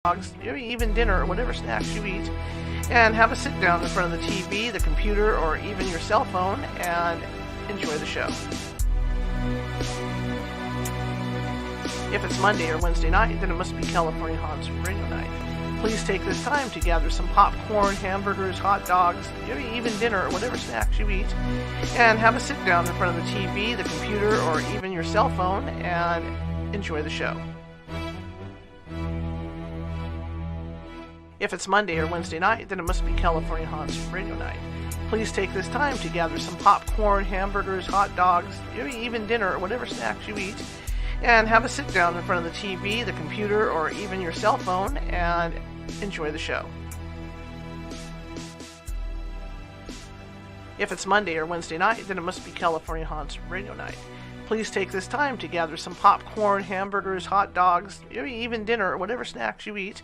dogs, even dinner or whatever snacks you eat, and have a sit down in front of the TV, the computer, or even your cell phone and enjoy the show. If it's Monday or Wednesday night, then it must be California Haunts Radio Night. Please take this time to gather some popcorn, hamburgers, hot dogs, even dinner or whatever snacks you eat, and have a sit down in front of the TV, the computer, or even your cell phone and enjoy the show. If it's Monday or Wednesday night, then it must be California Haunts Radio Night. Please take this time to gather some popcorn, hamburgers, hot dogs, even dinner or whatever snacks you eat, and have a sit down in front of the TV, the computer, or even your cell phone and enjoy the show. If it's Monday or Wednesday night, then it must be California Haunts Radio Night. Please take this time to gather some popcorn, hamburgers, hot dogs, even dinner or whatever snacks you eat,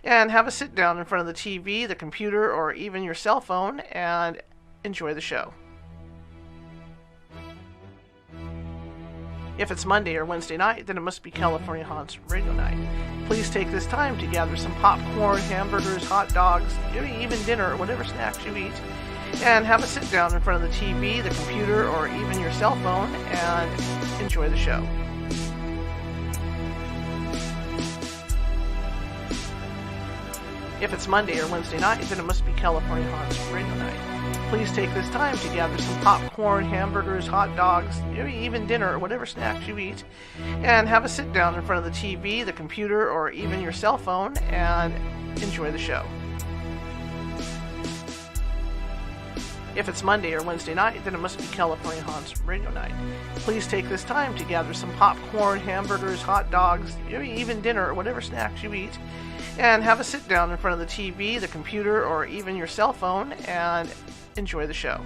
and have a sit down in front of the TV, the computer, or even your cell phone and enjoy the show. If it's Monday or Wednesday night, then it must be California Haunts Radio Night. Please take this time to gather some popcorn, hamburgers, hot dogs, even dinner or whatever snacks you eat, and have a sit down in front of the TV, the computer, or even your cell phone and enjoy the show. If it's Monday or Wednesday night, then it must be California Haunts Radio Night. Please take this time to gather some popcorn, hamburgers, hot dogs, even dinner or whatever snacks you eat, and have a sit down in front of the TV, the computer, or even your cell phone and enjoy the show. If it's Monday or Wednesday night, then it must be California Haunts Radio Night. Please take this time to gather some popcorn, hamburgers, hot dogs, even dinner or whatever snacks you eat, and have a sit down in front of the TV, the computer, or even your cell phone and enjoy the show.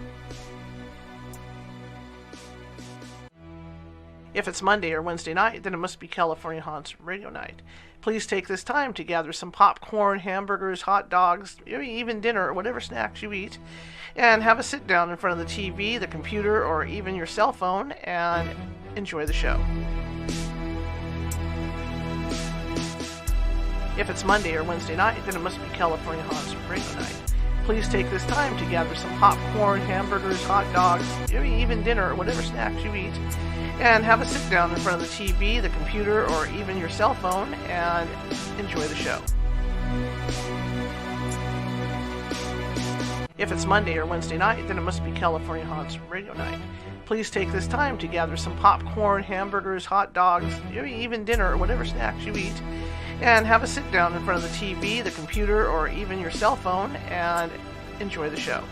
If it's Monday or Wednesday night, then it must be California Haunts Radio Night. Please take this time to gather some popcorn, hamburgers, hot dogs, even dinner or whatever snacks you eat, and have a sit down in front of the TV, the computer, or even your cell phone and enjoy the show. If it's Monday or Wednesday night, then it must be California Haunts Radio Night. Please take this time to gather some popcorn, hamburgers, hot dogs, even dinner or whatever snacks you eat, and have a sit down in front of the TV, the computer, or even your cell phone and enjoy the show. If it's Monday or Wednesday night, then it must be California Haunts Radio Night. Please take this time to gather some popcorn, hamburgers, hot dogs, even dinner or whatever snacks you eat, and have a sit down in front of the TV, the computer, or even your cell phone and enjoy the show.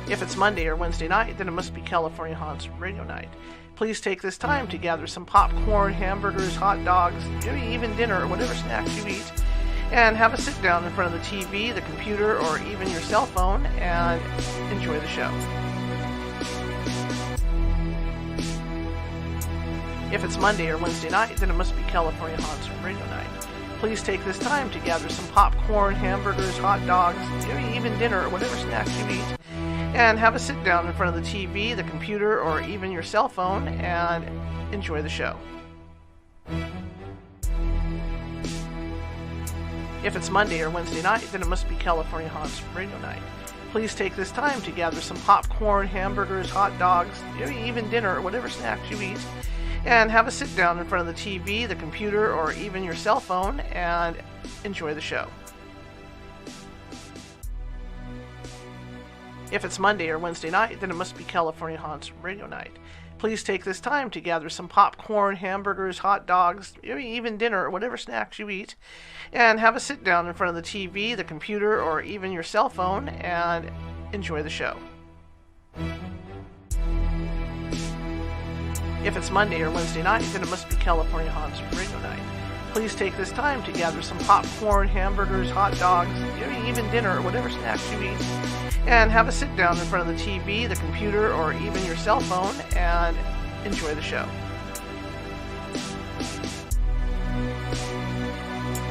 If it's Monday or Wednesday night, then it must be California Haunts Radio Night. Please take this time to gather some popcorn, hamburgers, hot dogs, even dinner or whatever snacks you eat, and have a sit down in front of the TV, the computer, or even your cell phone and enjoy the show. If it's Monday or Wednesday night, then it must be California Haunts Radio Night. Please take this time to gather some popcorn, hamburgers, hot dogs, even dinner or whatever snacks you eat, and have a sit down in front of the TV, the computer, or even your cell phone and enjoy the show. If it's Monday or Wednesday night, then it must be California Haunts Radio Night. Please take this time to gather some popcorn, hamburgers, hot dogs, even dinner or whatever snacks you eat, and have a sit down in front of the TV, the computer, or even your cell phone and enjoy the show. If it's Monday or Wednesday night, then it must be California Haunts Radio Night. Please take this time to gather some popcorn, hamburgers, hot dogs, even dinner or whatever snacks you eat, and have a sit down in front of the TV, the computer, or even your cell phone and enjoy the show. If it's Monday or Wednesday night, then it must be California Haunts Radio Night. Please take this time to gather some popcorn, hamburgers, hot dogs, even dinner or whatever snacks you eat, and have a sit down in front of the TV, the computer, or even your cell phone and enjoy the show.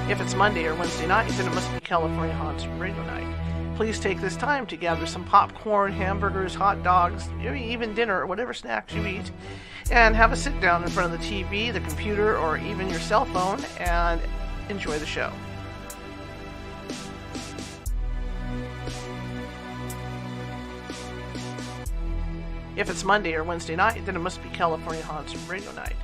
If it's Monday or Wednesday night, then it must be California Haunts Radio Night. Please take this time to gather some popcorn, hamburgers, hot dogs, even dinner or whatever snacks you eat, and have a sit down in front of the TV, the computer, or even your cell phone and enjoy the show. If it's Monday or Wednesday night, then it must be California Haunts Radio Night.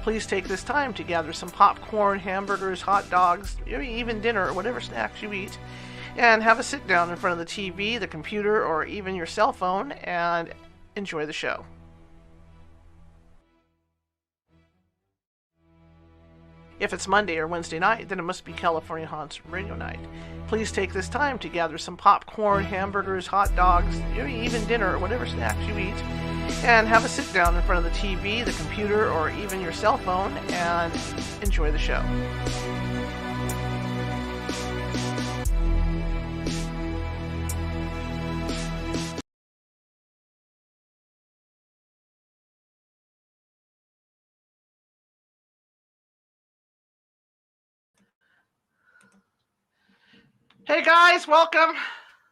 Please take this time to gather some popcorn, hamburgers, hot dogs, maybe even dinner or whatever snacks you eat, and have a sit down in front of the TV, the computer, or even your cell phone and enjoy the show. If it's Monday or Wednesday night, then it must be California Haunts Radio Night. Please take this time to gather some popcorn, hamburgers, hot dogs, maybe even dinner or whatever snacks you eat, and have a sit down in front of the TV, the computer, or even your cell phone and enjoy the show. Hey guys, welcome.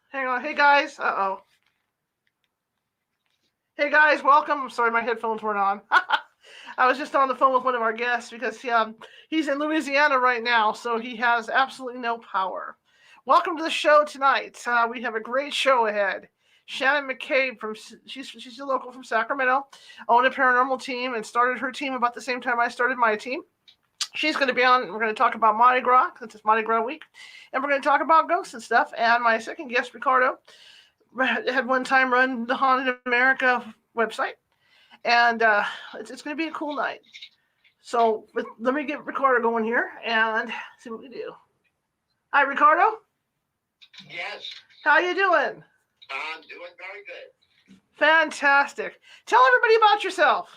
Hang on. Hey guys. Uh-oh. Hey guys, welcome. I'm sorry, my headphones weren't on. I was just on the phone with one of our guests because he's in Louisiana right now, so he has absolutely no power. Welcome to the show tonight. We have a great show ahead. Shannon McCabe, she's a local from Sacramento, owned a paranormal team and started her team about the same time I started my team. She's going to be on. We're going to talk about Mardi Gras, since it's Mardi Gras week, and we're going to talk about ghosts and stuff. And my second guest, Ricardo, had one time run the Haunted America website, and it's going to be a cool night. So let me get Ricardo going here and see what we do. Hi, Ricardo. Yes. How you doing? I'm doing very good. Fantastic. Tell everybody about yourself.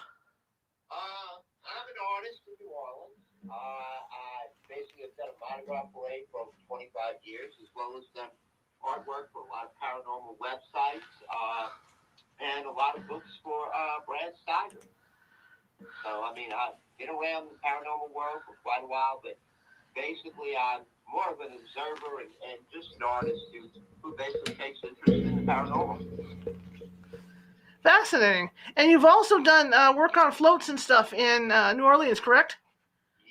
I'm an artist in New Orleans. I basically have done a Mardi Gras parade for over 25 years, as well as done artwork for a lot of paranormal websites, and a lot of books for Brad Steiger. So, I mean, I've been around the paranormal world for quite a while, but basically I'm more of an observer and just an artist who basically takes interest in the paranormal. Fascinating. And you've also done work on floats and stuff in New Orleans, correct?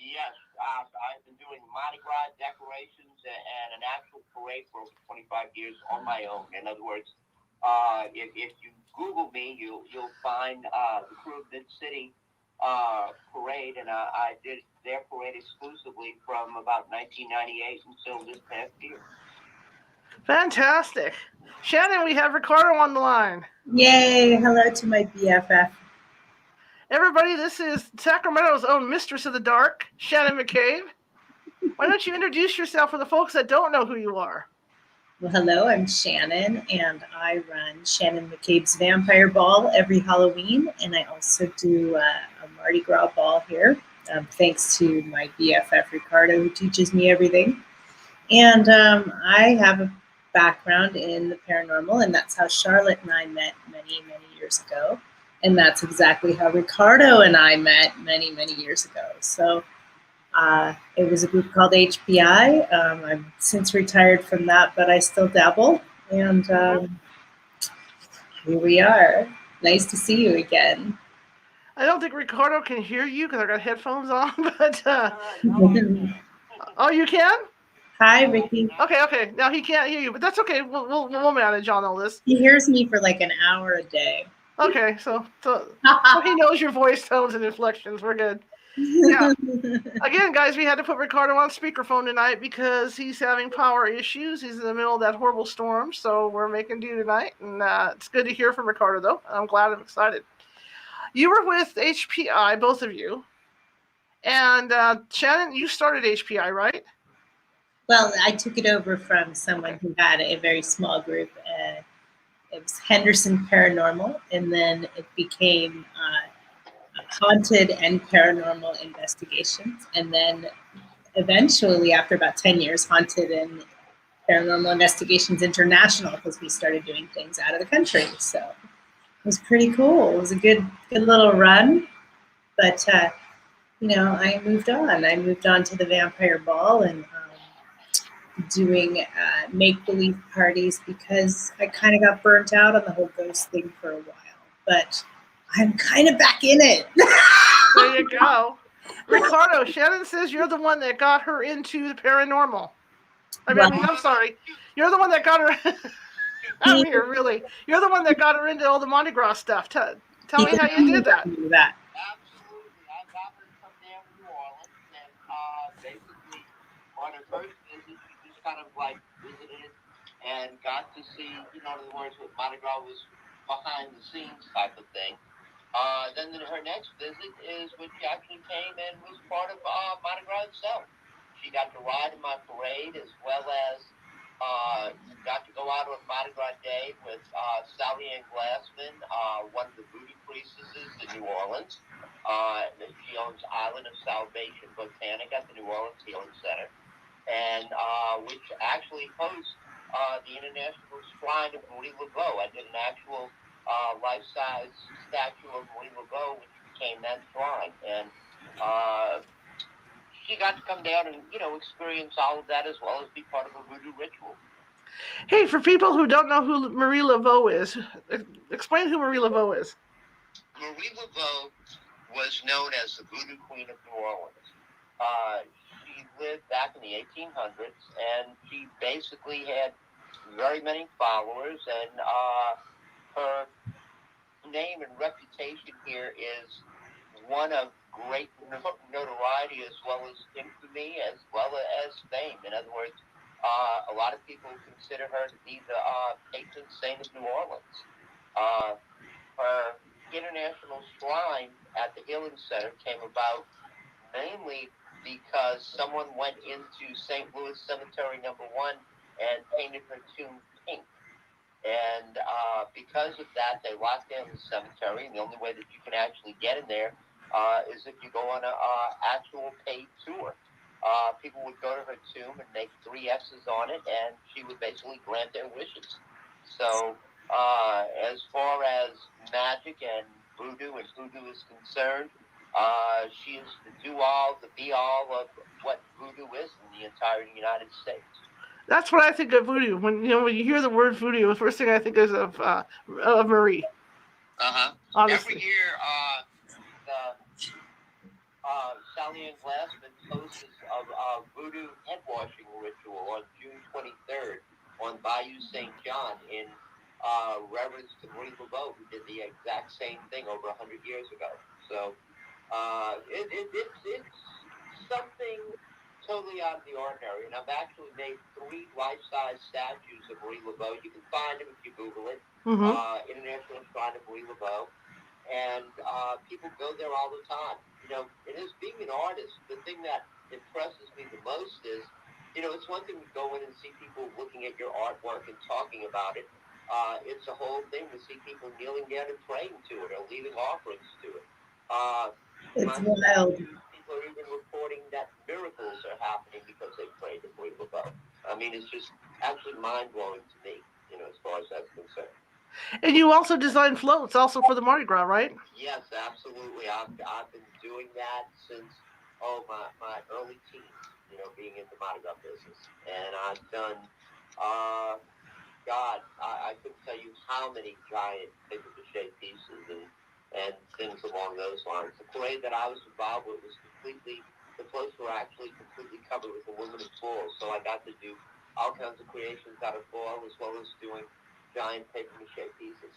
Yes, I've been doing Mardi Gras decorations and an actual parade for over 25 years on my own. In other words, if you Google me, you'll find the Krewe of Mid-City parade, and I did their parade exclusively from about 1998 until this past year. Fantastic. Shannon, we have Ricardo on the line. Yay, hello to my BFF. Everybody, this is Sacramento's own mistress of the dark, Shannon McCabe. Why don't you introduce yourself for the folks that don't know who you are? Well, hello, I'm Shannon, and I run Shannon McCabe's Vampire Ball every Halloween, and I also do a Mardi Gras ball here, thanks to my BFF Ricardo, who teaches me everything. And I have a background in the paranormal, and that's how Charlotte and I met many, many years ago. And that's exactly how Ricardo and I met many, many years ago. So it was a group called HPI. I've since retired from that, but I still dabble. And here we are. Nice to see you again. I don't think Ricardo can hear you because I got headphones on, but oh, you can? Hi, Ricky. Okay. Now he can't hear you, but that's okay. We'll manage on all this. He hears me for like an hour a day. Okay, so he knows your voice tones and inflections. We're good. Yeah. Again, guys, we had to put Ricardo on speakerphone tonight because he's having power issues. He's in the middle of that horrible storm, so we're making do tonight. And it's good to hear from Ricardo, though. I'm glad. I'm excited. You were with HPI, both of you. And Shannon, you started HPI, right? Well, I took it over from someone who had a very small group. It was Henderson Paranormal, and then it became Haunted and Paranormal Investigations. And then eventually, after about 10 years, Haunted and Paranormal Investigations International, because we started doing things out of the country. So it was pretty cool. It was a good little run. But, I moved on. I moved on to the Vampire Ball and doing make-believe parties because I kind of got burnt out on the whole ghost thing for a while. But I'm kind of back in it. There you go. Ricardo, Shannon says you're the one that got her into the paranormal. I'm sorry. You're the one that got her. I'm here, really. You're the one that got her into all the Mardi Gras stuff. Tell me how you did that. Absolutely. I got her to come down to New Orleans, and basically, on her first visit, she just kind of like visited and got to see, in other words, what Mardi Gras was behind the scenes type of thing. Then her next visit is when she actually came and was part of Mardi Gras itself. She got to ride in my parade as well as got to go out on Mardi Gras Day with Sally Ann Glassman, one of the voodoo priestesses in New Orleans. She owns Island of Salvation Botanic at the New Orleans Healing Center, and which actually hosts the International Shrine of Marie Laveau. I did an actual life-size statue of Marie Laveau, which became that shrine, and she got to come down and, experience all of that as well as be part of a voodoo ritual. Hey, for people who don't know who Marie Laveau is, explain who Marie Laveau is. Marie Laveau was known as the Voodoo Queen of New Orleans. She lived back in the 1800s, and she basically had very many followers, and her name and reputation here is one of great notoriety as well as infamy as well as fame. In other words, a lot of people consider her to be the patron saint of New Orleans. Her international shrine at the Healing Center came about mainly because someone went into St. Louis Cemetery No. 1 and painted her tomb pink. And because of that, they locked down the cemetery, and the only way that you can actually get in there is if you go on an actual paid tour. People would go to her tomb and make 3 X's on it, and she would basically grant their wishes. So as far as magic and voodoo is concerned, she is the do-all, the be-all of what voodoo is in the entire United States. That's what I think of voodoo. When you hear the word voodoo, the first thing I think is of Marie. Honestly. Every year, Sally Ann Glassman hosts a voodoo head washing ritual on June 23rd on Bayou St. John in reverence to Marie Laveau, who did the exact same thing over 100 years ago. So it's something totally out of the ordinary. And I've actually made 3 life-size statues of Marie Laveau. You can find them if you Google it. International Shrine of Marie Laveau. And people go there all the time. And as being an artist, the thing that impresses me the most is, it's one thing to go in and see people looking at your artwork and talking about it. It's a whole thing to see people kneeling down and praying to it or leaving offerings to it. It's wild. People are even reporting that miracles are happening because they prayed to Marie Laveau. I mean, it's just actually mind-blowing to me, as far as that's concerned. And you also design floats also for the Mardi Gras, right? Yes, absolutely. I've been doing that since, my early teens, being in the Mardi Gras business. And I've done, I couldn't tell you how many giant paper-mache pieces and things along those lines. The parade that I was involved with was the floats were actually completely covered with aluminum foil. So I got to do all kinds of creations out of foil as well as doing giant paper-mache pieces.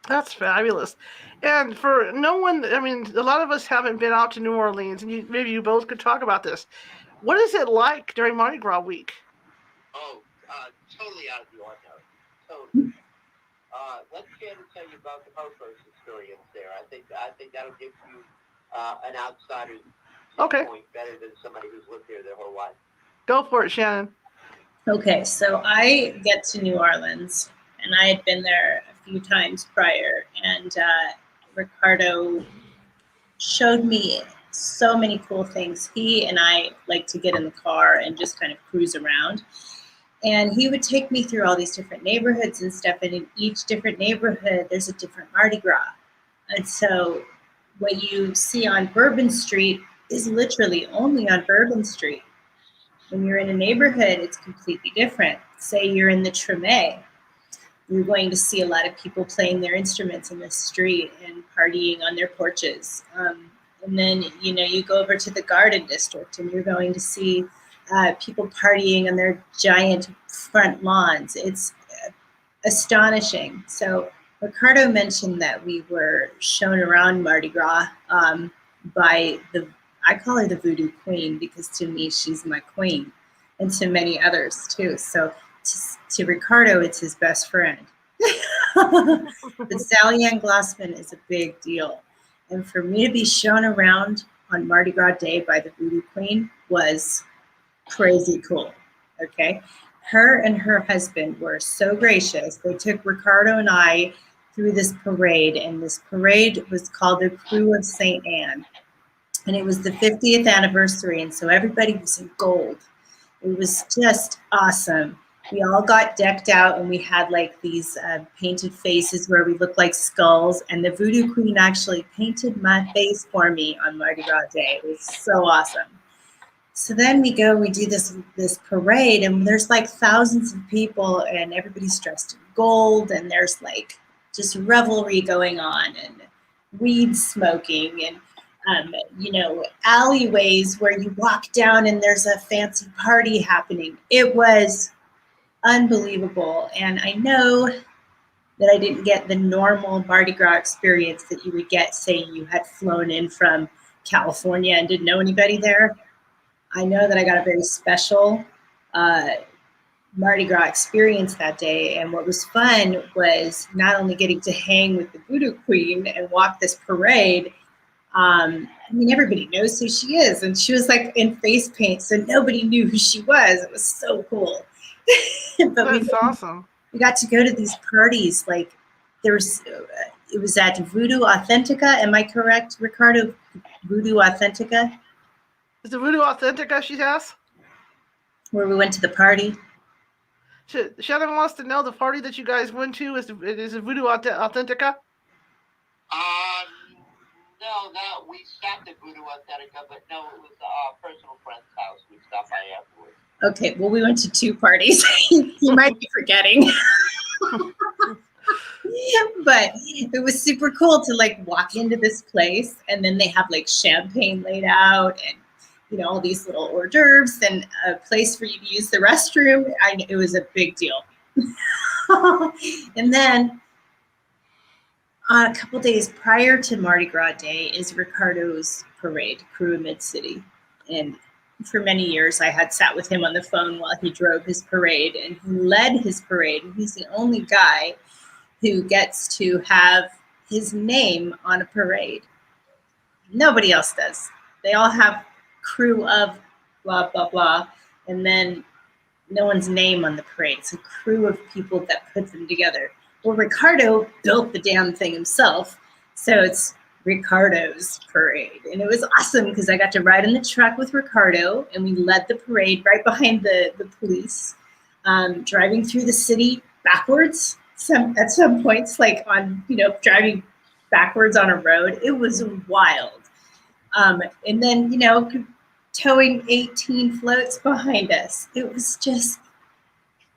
That's fabulous. And for no one, a lot of us haven't been out to New Orleans, and maybe you both could talk about this. What is it like during Mardi Gras week? Totally out of the ordinary. Totally. Let Shannon tell you about her first experience there. I think that'll give you an outsider's viewpoint better than somebody who's lived there their whole life. Go for it, Shannon. Okay, so I get to New Orleans, and I had been there a few times prior, and Ricardo showed me so many cool things. He and I like to get in the car and just kind of cruise around, and he would take me through all these different neighborhoods and stuff, and in each different neighborhood, there's a different Mardi Gras. And so what you see on Bourbon Street is literally only on Bourbon Street. When you're in a neighborhood, it's completely different. Say you're in the Treme. You're going to see a lot of people playing their instruments in the street and partying on their porches. And then, you go over to the Garden District and you're going to see people partying on their giant front lawns. It's astonishing. So Ricardo mentioned that we were shown around Mardi Gras by I call her the Voodoo Queen because to me, she's my queen, and to many others too. So to Ricardo, it's his best friend. But Sally Ann Glossman is a big deal. And for me to be shown around on Mardi Gras Day by the Voodoo Queen was crazy cool. Okay. Her and her husband were so gracious. They took Ricardo and I through this parade, and this parade was called the Krewe of St. Anne. And it was the 50th anniversary, and so everybody was in gold. It was just awesome. We all got decked out, and we had like these painted faces where we looked like skulls, and the Voodoo Queen actually painted my face for me on Mardi Gras Day. It was so awesome. So then we do this parade, and there's like thousands of people, and everybody's dressed in gold, and there's like just revelry going on, and weed smoking, and alleyways where you walk down and there's a fancy party happening. It was unbelievable, and I know that I didn't get the normal Mardi Gras experience that you would get, say you had flown in from California and didn't know anybody there. I know that I got a very special Mardi Gras experience that day. And what was fun was not only getting to hang with the Voodoo Queen and walk this parade. Everybody knows who she is. And she was like in face paint, so nobody knew who she was. It was so cool. But That's awesome. We got to go to these parties. Like it was at Voodoo Authentica. Am I correct, Ricardo? Voodoo Authentica? Is it Voodoo Authentica she has? Where we went to the party? Shannon wants to know the party that you guys went to. Is it Voodoo Authentica? No, we stopped at Voodoo Authentica, but no, it was a personal friend's house. We stopped by afterwards. Okay, well, we went to 2 parties. You might be forgetting. But it was super cool to like walk into this place, and then they have like champagne laid out and all these little hors d'oeuvres and a place for you to use the restroom. It was a big deal. And then a couple days prior to Mardi Gras Day is Ricardo's parade, Krewe of Mid-City. And for many years, I had sat with him on the phone while he drove his parade, and he led his parade. And he's the only guy who gets to have his name on a parade. Nobody else does. They all have Krewe of blah, blah, blah, and then no one's name on the parade. It's a crew of people that put them together. Well, Ricardo built the damn thing himself, so it's Ricardo's parade. And it was awesome because I got to ride in the truck with Ricardo, and we led the parade right behind the police, driving through the city backwards at some points, like on, driving backwards on a road. It was wild. And then, towing 18 floats behind us. It was just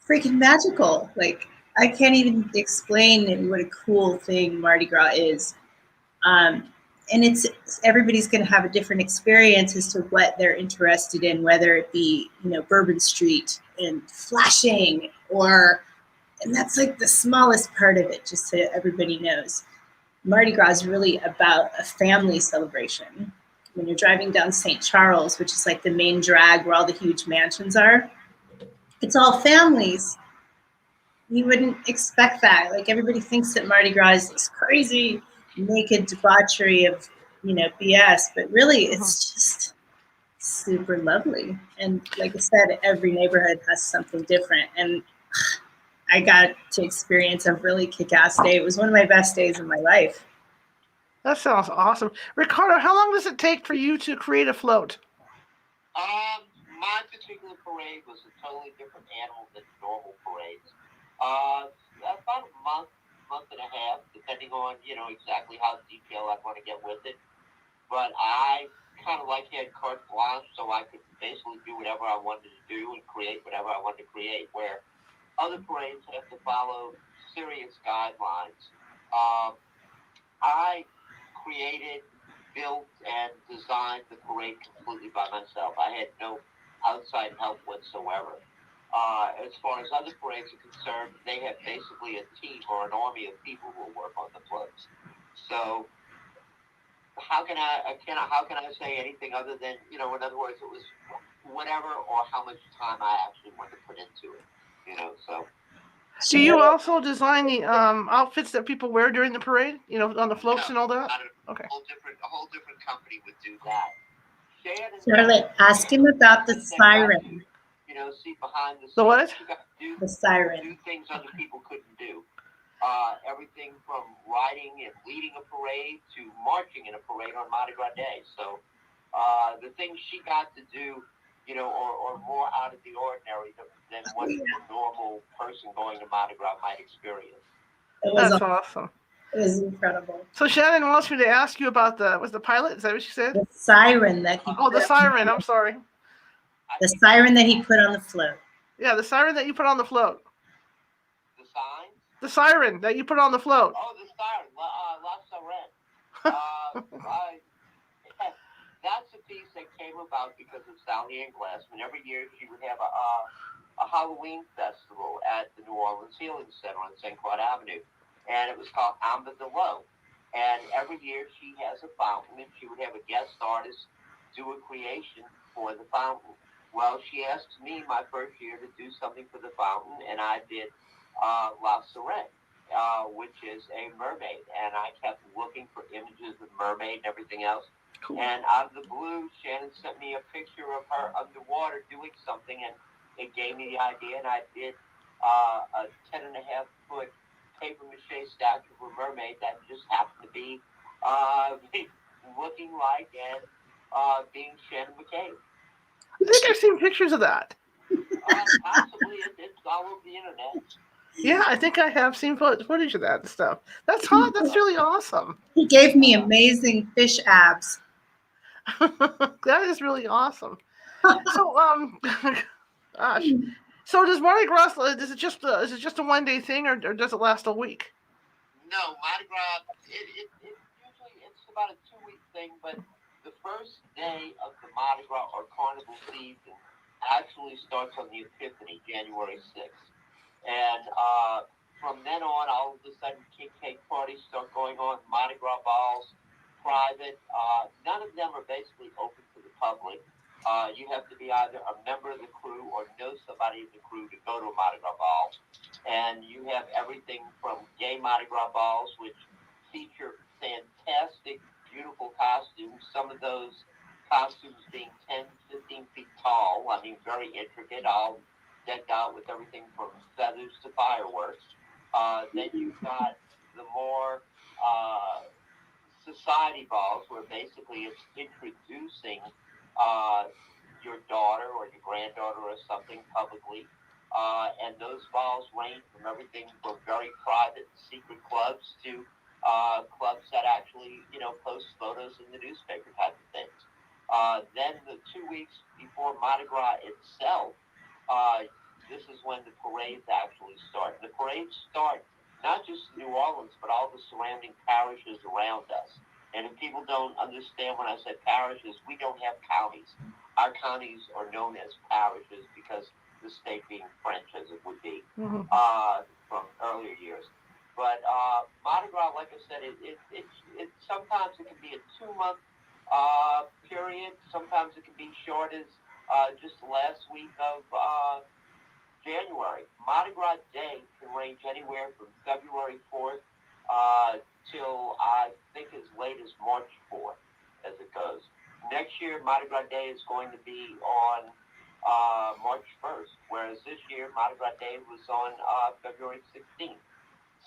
freaking magical. Like, I can't even explain what a cool thing Mardi Gras is. And everybody's going to have a different experience as to what they're interested in, whether it be, Bourbon Street and flashing, and that's like the smallest part of it, just so everybody knows. Mardi Gras is really about a family celebration. When you're driving down St. Charles, which is like the main drag where all the huge mansions are, it's all families. You wouldn't expect that. Like, everybody thinks that Mardi Gras is this crazy, naked debauchery of, BS, but really it's just super lovely. And like I said, every neighborhood has something different. And I got to experience a really kick-ass day. It was one of my best days of my life. That sounds awesome. Ricardo, how long does it take for you to create a float? My particular parade was a totally different animal than normal parades. About a month and a half, depending on, exactly how detailed I want to get with it. But I kind of like had carte blanche, so I could basically do whatever I wanted to do and create whatever I wanted to create, where other parades have to follow serious guidelines. I created, built, and designed the parade completely by myself. I had no outside help whatsoever. As far as other parades are concerned, they have basically a team or an army of people who work on the floats. So how can I say anything other than, in other words, it was whatever or how much time I actually wanted to put into it, so. Do you also design the outfits that people wear during the parade? On the floats and all that? Okay. A whole different company would do that. Charlotte, ask him about the siren. See behind the scenes. The what? The siren. Do things other people couldn't do. Everything from riding and leading a parade to marching in a parade on Mardi Gras Day. So the things she got to do, or more out of the ordinary than what a normal person going to Mardi Gras might experience. That's awesome. It was incredible. So Shannon wants me to ask you about the pilot? Is that what she said? The siren that he the siren. I'm sorry. The siren that he put on the float. Yeah, the siren that you put on the float. The sign? The siren that you put on the float. Oh, the siren. La Siren. That's a piece that came about because of Sally Ann Glassman. Every year she would have a Halloween festival at the New Orleans Healing Center on St. Claude Avenue. And it was called Amba de Lo. And every year she has a fountain, and she would have a guest artist do a creation for the fountain. Well, she asked me my first year to do something for the fountain, and I did La Sirène, which is a mermaid. And I kept looking for images of mermaid and everything else. Cool. And out of the blue, Shannon sent me a picture of her underwater doing something, and it gave me the idea, and I did a 10.5-foot paper mache statue of a mermaid that just happened to be looking like and being Shannon McCabe. I think I've seen pictures of that. Possibly, it's all over the internet. Yeah, I think I have seen footage of that and stuff. That's hot. That's really awesome. He gave me amazing fish abs. That is really awesome. So, gosh. So does Mardi Gras? Is it just a one-day thing, or does it last a week? No, Mardi Gras. It usually it's about a 2-week thing, but the first day of the Mardi Gras or Carnival season actually starts on the Epiphany, January 6th, and from then on, all of a sudden, cake parties start going on, Mardi Gras balls, private. None of them are basically open to the public. You have to be either a member of the crew or know somebody in the crew to go to a Mardi Gras ball. And you have everything from gay Mardi Gras balls, which feature fantastic, beautiful costumes. Some of those costumes being 10, 15 feet tall. I mean, very intricate, all decked out with everything from feathers to fireworks. Then you've got the more society balls, where basically it's introducing your daughter or your granddaughter or something publicly. And those balls range from everything from very private secret clubs to clubs that actually, post photos in the newspaper type of things. Then the 2 weeks before Mardi Gras itself, this is when the parades actually start. The parades start not just New Orleans, but all the surrounding parishes around us. And if people don't understand when I say parishes, we don't have counties. Our counties are known as parishes because the state being French, as it would be from earlier years. But Mardi Gras, like I said, it sometimes it can be a 2-month period. Sometimes it can be short as just the last week of January. Mardi Gras Day can range anywhere from February 4th till I think as late as March 4th as it goes. Next year, Mardi Gras Day is going to be on March 1st, whereas this year, Mardi Gras Day was on February 16th.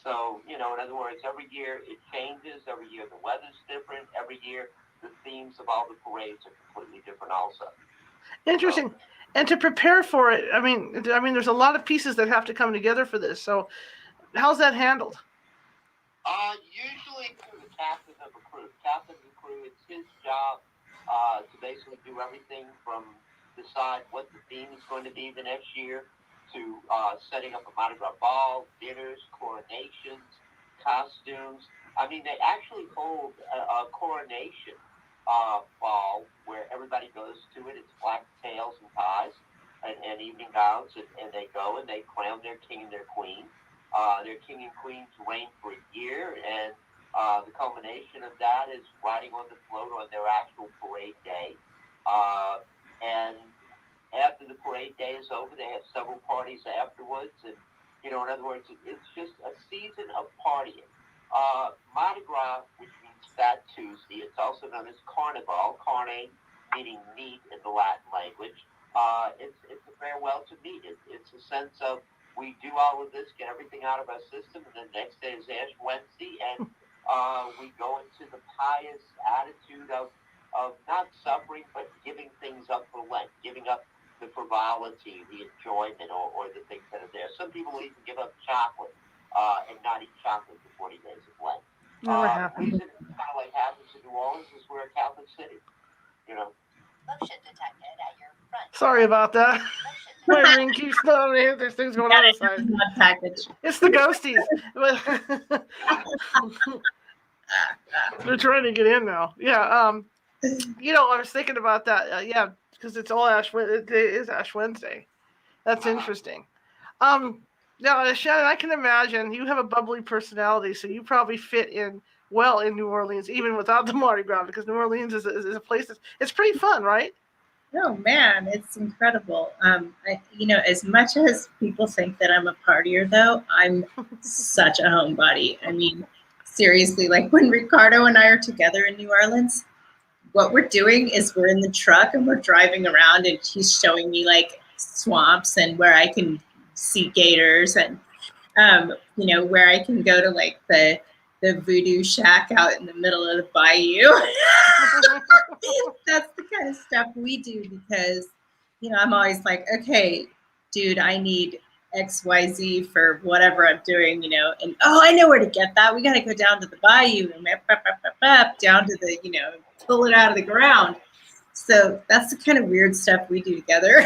So, in other words, every year it changes. Every year the weather's different. Every year the themes of all the parades are completely different also. Interesting. So, and to prepare for it, I mean, there's a lot of pieces that have to come together for this. So, how's that handled? Usually through the captain of the crew. Captain of the crew, it's his job to basically do everything from decide what the theme is going to be the next year to setting up a Mardi Gras ball, dinners, coronations, costumes. I mean, they actually hold a coronation ball where everybody goes to it. It's black tails and ties and evening gowns, and they go and they crown their king and their queen. Their king and queens reign for a year, and the culmination of that is riding on the float on their actual parade day. And after the parade day is over, they have several parties afterwards. And, in other words, it's just a season of partying. Mardi Gras, which means Fat Tuesday, it's also known as Carnival, carne meaning meat in the Latin language. It's a farewell to meat. It's a sense of we do all of this, get everything out of our system, and then next day is Ash Wednesday, and we go into the pious attitude of not suffering, but giving things up for Lent, giving up the frivolity, the enjoyment, or the things that are there. Some people even give up chocolate and not eat chocolate for 40 days of Lent. Never The happened. reason it kind of like happens in New Orleans is we're a Catholic city, Motion detected at your front. Sorry about that. My ring keeps going. There's things going on inside. Not package. It's the ghosties. They're trying to get in now. Yeah. I was thinking about that. Yeah, because it's all Ash. It is Ash Wednesday. That's interesting. Now, Shannon, I can imagine you have a bubbly personality, so you probably fit in well in New Orleans, even without the Mardi Gras, because New Orleans is a place it's pretty fun, right? Oh man, it's incredible. As much as people think that I'm a partier, though, I'm such a homebody. I mean, seriously, like when Ricardo and I are together in New Orleans, what we're doing is we're in the truck and we're driving around, and he's showing me like swamps and where I can see gators, and where I can go to like the voodoo shack out in the middle of the bayou. That's the kind of stuff we do because, I'm always like, okay, dude, I need XYZ for whatever I'm doing, and I know where to get that. We got to go down to the bayou and down to the, pull it out of the ground. So that's the kind of weird stuff we do together.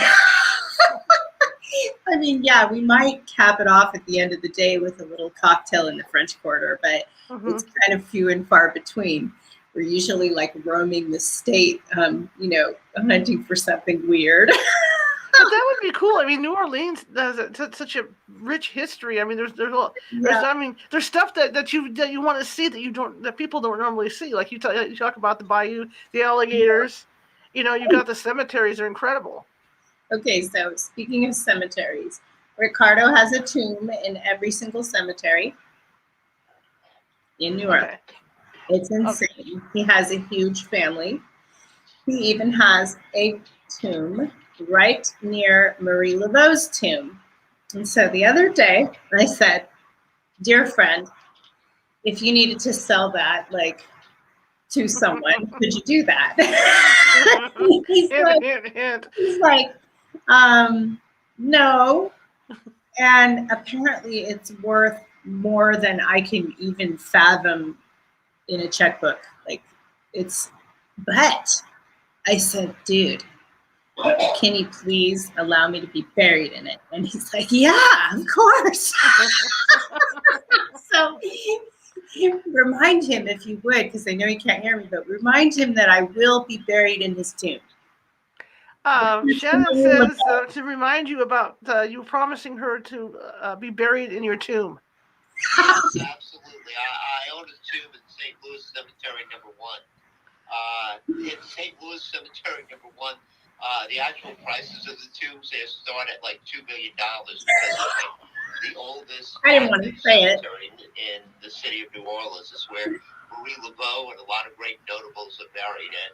I mean, yeah, we might cap it off at the end of the day with a little cocktail in the French Quarter, but it's kind of few and far between. We're usually like roaming the state, hunting for something weird. But that would be cool. I mean, New Orleans has such a rich history. I mean, there's stuff that you want to see that people don't normally see. Like you talk about the bayou, the alligators. You got the cemeteries are incredible. Okay, so speaking of cemeteries, Ricardo has a tomb in every single cemetery in New Orleans. Okay. It's insane. Okay. He has a huge family. He even has a tomb right near Marie Laveau's tomb. And so the other day, I said, dear friend, if you needed to sell that, like, to someone, could you do that? He's like, no. And apparently it's worth more than I can even fathom in a checkbook. But I said, dude, can you please allow me to be buried in it? And he's like, yeah, of course. So remind him if you would, because I know he can't hear me, but remind him that I will be buried in his tomb. Shannon says to remind you about you promising her to be buried in your tomb. Absolutely. I own a tomb in St. Louis Cemetery number 1. In St. Louis Cemetery number 1, the actual prices of the tombs there start at like $2 million because it's like the oldest cemetery in the city of New Orleans. Is where Marie Laveau and a lot of great notables are buried in.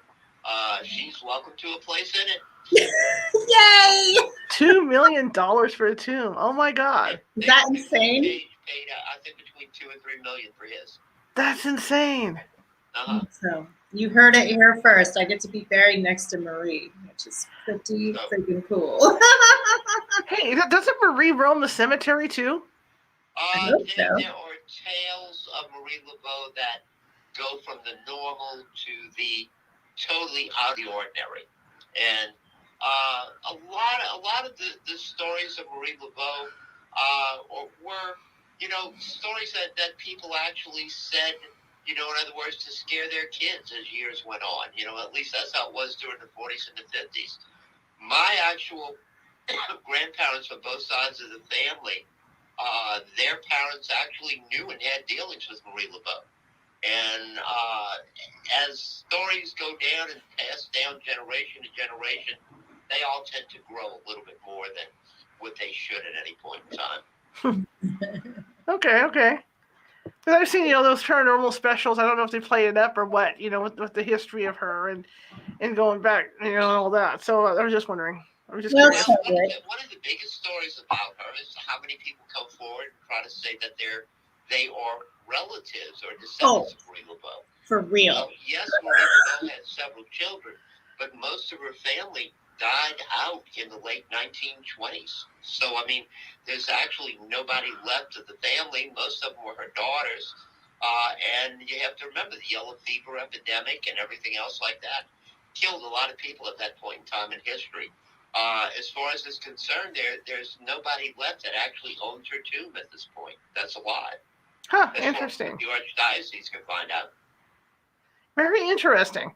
She's welcome to a place in it. Yay! $2 million for a tomb. Oh my God! Is that insane? Paid, I think between $2 and $3 million for his. That's insane. So you heard it here first. I get to be buried next to Marie, which is pretty freaking cool. Hey, doesn't Marie roam the cemetery too? There are tales of Marie Laveau that go from the normal to the totally out of the ordinary. And a lot a lot of the stories of Marie Laveau were, stories that people actually said, in other words, to scare their kids as years went on. At least that's how it was during the 40s and the 50s. My actual grandparents on both sides of the family, their parents actually knew and had dealings with Marie Laveau. And as stories go down and pass down generation to generation, they all tend to grow a little bit more than what they should at any point in time. Okay. Because I've seen, those paranormal specials. I don't know if they play it up or what, with the history of her and going back, and all that. So I was just wondering. I was just curious. Well, one of the biggest stories about her is how many people come forward and try to say that they are relatives or descendants of Marie Laveau. For real. Well, yes, Marie Laveau had several children, but most of her family died out in the late 1920s. So, there's actually nobody left of the family. Most of them were her daughters. And you have to remember the yellow fever epidemic and everything else like that killed a lot of people at that point in time in history. As far as is concerned, there's nobody left that actually owns her tomb at this point. That's a lie. Huh, interesting. The Archdiocese can find out. Very interesting.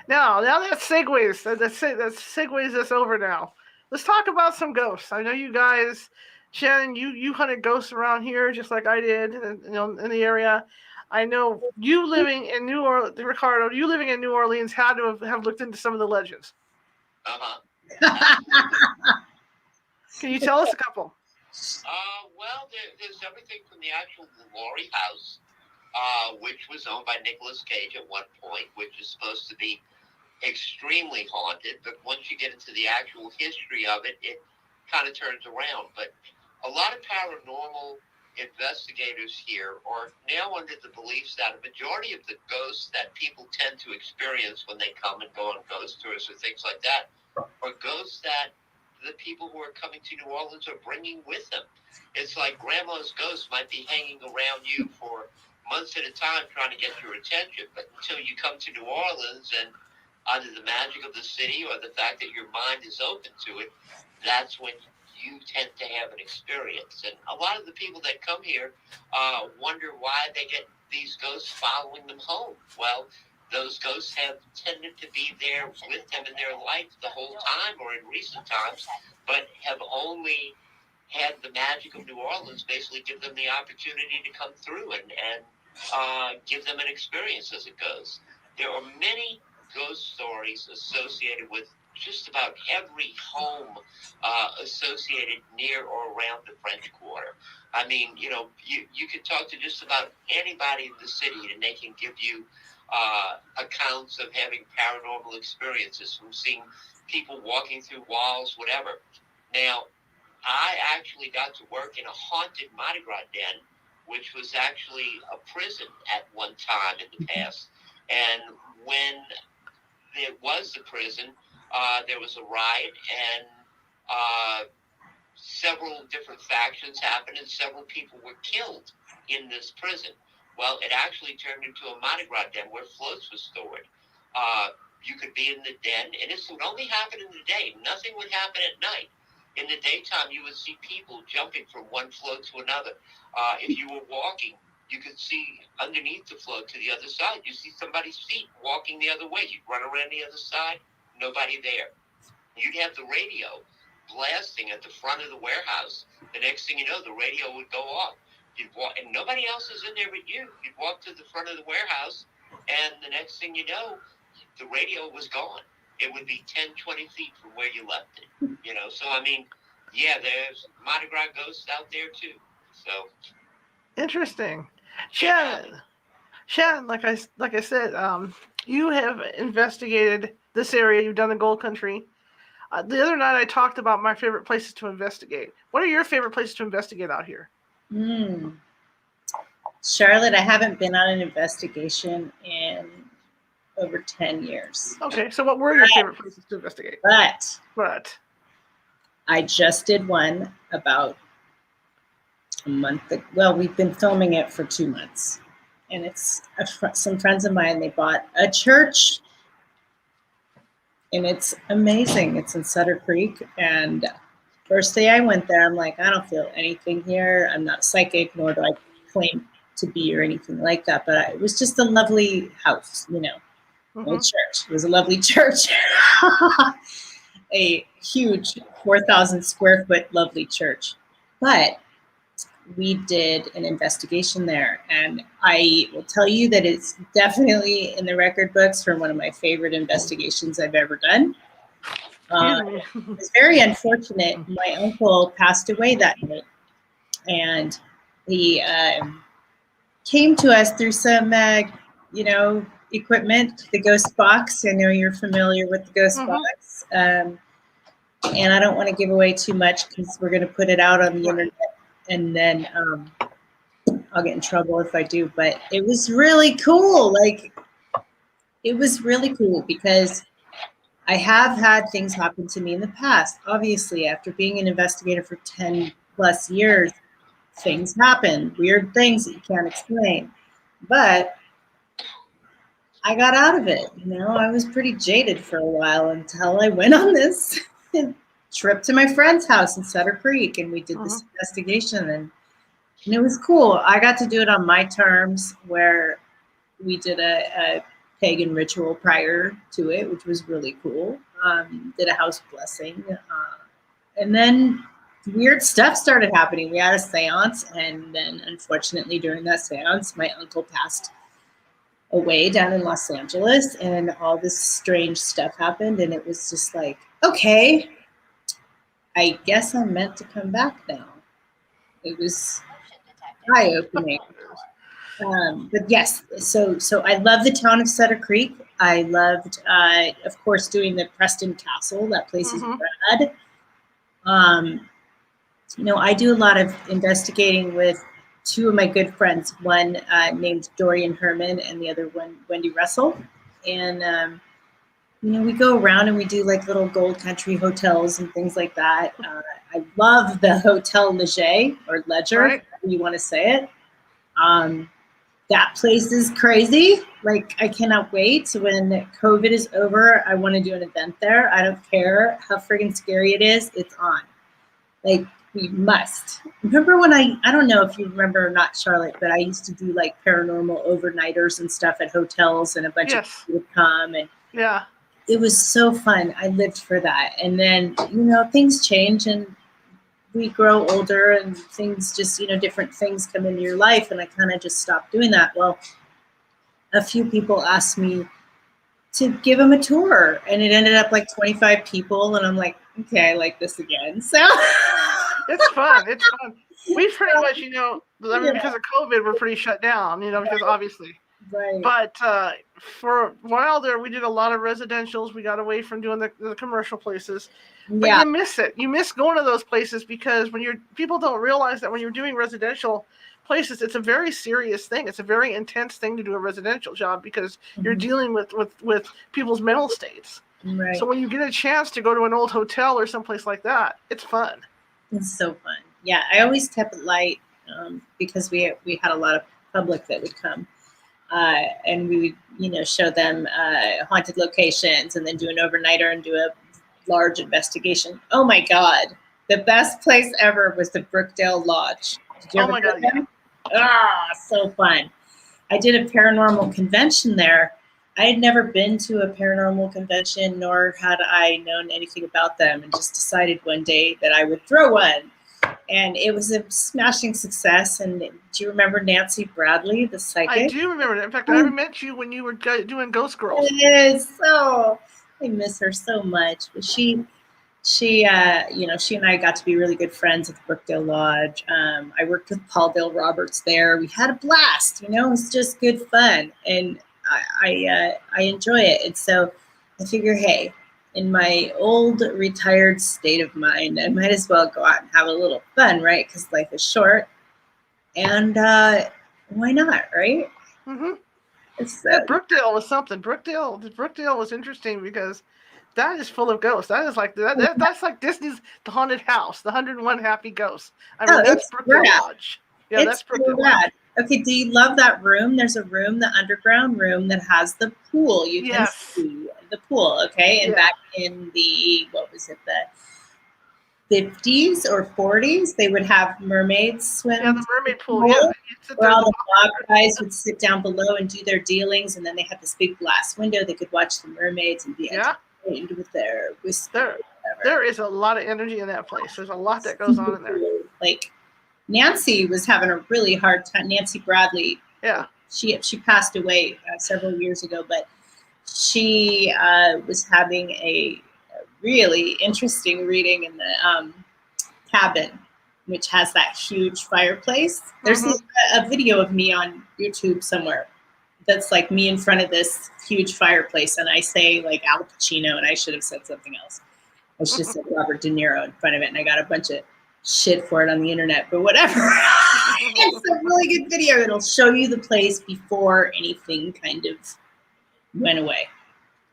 Now that segues us over now. Let's talk about some ghosts. I know you guys, Shannon, you hunted ghosts around here just like I did, in the area. I know you living in Ricardo, you living in New Orleans had to have looked into some of the legends. Uh-huh. Can you tell us a couple? Well, there's everything from the actual Glory House, which was owned by Nicolas Cage at one point, which is supposed to be extremely haunted. But once you get into the actual history of it, it kind of turns around. But a lot of paranormal investigators here are now under the beliefs that a majority of the ghosts that people tend to experience when they come and go on ghost tours or things like that are ghosts that the people who are coming to New Orleans are bringing with them. It's like grandma's ghost might be hanging around you for months at a time trying to get your attention, but until you come to New Orleans and either the magic of the city or the fact that your mind is open to it, that's when you tend to have an experience. And a lot of the people that come here wonder why they get these ghosts following them home. Well, those ghosts have tended to be there with them in their life the whole time or in recent times, but have only had the magic of New Orleans basically give them the opportunity to come through and give them an experience as it goes. There are many ghost stories associated with just about every home associated near or around the French Quarter. I mean, you can talk to just about anybody in the city and they can give you accounts of having paranormal experiences, from seeing people walking through walls, whatever. Now, I actually got to work in a haunted Mardi Gras den, which was actually a prison at one time in the past. And when it was a prison, there was a riot, and several different factions happened, and several people were killed in this prison. Well, it actually turned into a Mardi Gras den where floats were stored. You could be in the den, and this would only happen in the day. Nothing would happen at night. In the daytime, you would see people jumping from one float to another. If you were walking, you could see underneath the float to the other side. You see somebody's feet walking the other way. You'd run around the other side, nobody there. You'd have the radio blasting at the front of the warehouse. The next thing you know, the radio would go off. You'd walk, and nobody else is in there but you. You'd walk to the front of the warehouse, and the next thing you know, the radio was gone. It would be 10, 20 feet from where you left it. So I mean, yeah, there's Mardi Gras ghosts out there too. So interesting. Shannon, like I said, you have investigated this area. You've done the Gold Country. The other night, I talked about my favorite places to investigate. What are your favorite places to investigate out here? Charlotte, I haven't been on an investigation in over 10 years. Okay, so what were your favorite places to investigate? But I just did one about a month ago. Well, we've been filming it for 2 months. And it's some friends of mine, they bought a church. And it's amazing. It's in Sutter Creek. And First day I went there, I'm like, I don't feel anything here. I'm not psychic, nor do I claim to be or anything like that. But it was just a lovely house, you know, old church. It was a lovely church. A huge 4,000 square foot lovely church. But we did an investigation there. And I will tell you that it's definitely in the record books for one of my favorite investigations I've ever done. It was very unfortunate. My uncle passed away that night, and he came to us through some, equipment, the ghost box. I know you're familiar with the ghost box, and I don't want to give away too much because we're going to put it out on the internet, and then I'll get in trouble if I do. But it was really cool. Like, it was really cool because I have had things happen to me in the past. Obviously, after being an investigator for 10 plus years, things happen, weird things that you can't explain. But I got out of it. You know, I was pretty jaded for a while until I went on this trip to my friend's house in Sutter Creek, and we did this investigation, and it was cool. I got to do it on my terms, where we did a pagan ritual prior to it, which was really cool. Did a house blessing. And then weird stuff started happening. We had a seance, and then unfortunately during that seance, my uncle passed away down in Los Angeles, and all this strange stuff happened. And it was just like, okay, I guess I'm meant to come back now. It was eye-opening. But yes, so I love the town of Sutter Creek. I loved, of course, doing the Preston Castle. That place is rad. I do a lot of investigating with two of my good friends. One named Dorian Herman, and the other one Wendy Russell. And we go around and we do like little gold country hotels and things like that. I love the Hotel Leger or Ledger, however you want to say it. That place is crazy. Like, I cannot wait. So when COVID is over, I want to do an event there. I don't care how friggin' scary it is. It's on. Like, we must. Remember when I don't know if you remember or not, Charlotte, but I used to do like paranormal overnighters and stuff at hotels, and a bunch of people would come, and it was so fun. I lived for that. And then, things change, and we grow older, and things just, different things come into your life, and I kind of just stopped doing that. Well, a few people asked me to give them a tour, and it ended up like 25 people, and I'm like, okay, I like this again. So it's fun. It's fun. We pretty much, because of COVID, we're pretty shut down, because obviously. Right. But for a while there, we did a lot of residentials. We got away from doing the commercial places. But you miss it. You miss going to those places because people don't realize that when you're doing residential places, it's a very serious thing. It's a very intense thing to do a residential job because you're dealing with people's mental states. Right. So when you get a chance to go to an old hotel or someplace like that, it's fun. It's so fun. Yeah, I always kept it light because we had a lot of public that would come. And we would, show them haunted locations, and then do an overnighter and do a large investigation. Oh my God, the best place ever was the Brookdale Lodge. Did you ever go there? So fun. I did a paranormal convention there. I had never been to a paranormal convention, nor had I known anything about them, and just decided one day that I would throw one. And it was a smashing success. And do you remember Nancy Bradley, the psychic? I do remember that. In fact, I met you when you were doing Ghost Girls. I miss her so much. But she and I got to be really good friends at the Brookdale Lodge. I worked with Paul Dale Roberts there. We had a blast. It was just good fun, and I enjoy it. And so I figure, hey, in my old retired state of mind, I might as well go out and have a little fun, right? Because life is short. And why not, right? Brookdale was something. Brookdale was interesting because that is full of ghosts. That is like that's like Disney's The Haunted House, the 101 Happy Ghosts. I mean, that's Brookdale Lodge. Yeah, that's Brookdale Lodge. Okay, do you love that room? There's a room, the underground room, that has the pool. You can see the pool, okay? And back in the, what was it, 50s or 40s, they would have mermaids swim. Yeah, the mermaid pool. Yeah, where all the mob guys would sit down below and do their dealings, and then they had this big glass window. They could watch the mermaids and be entertained with their whisper. There is a lot of energy in that place. There's a lot that goes on in there. Like Nancy was having a really hard time. Nancy Bradley. Yeah. She passed away several years ago, but she was having a really interesting reading in the cabin, which has that huge fireplace. There's a video of me on YouTube somewhere that's like me in front of this huge fireplace, and I say like Al Pacino, and I should have said something else. I should have said Robert De Niro in front of it, and I got a bunch of shit for it on the internet, but whatever. It's a really good video. It'll show you the place before anything kind of went away.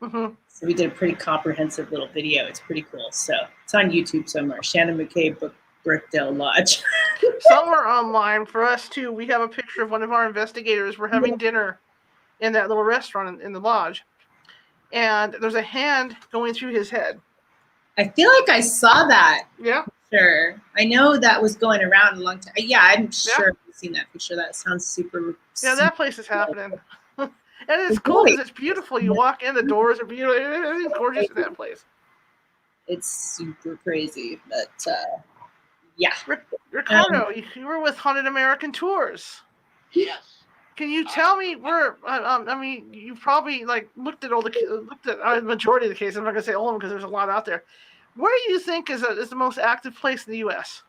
So we did a pretty comprehensive little video. It's pretty cool. So it's on YouTube somewhere. Shannon McCabe, Brookdale Lodge. Somewhere online for us too. We have a picture of one of our investigators. We're having dinner in that little restaurant in the lodge, and there's a hand going through his head. I feel like I saw that. Yeah. Sure. I know that was going around a long time. Yeah, I'm sure I've seen that picture. That sounds super. Yeah, that place is happening. And it's cool because it's beautiful. You walk in, the doors are beautiful. Everything's gorgeous in that place. It's super crazy, but yeah. Ricardo, you were with Haunted American Tours. Yes. Can you tell me where? I mean, you probably looked at the majority of the cases. I'm not gonna say all of them because there's a lot out there. Where do you think is the most active place in the U.S.?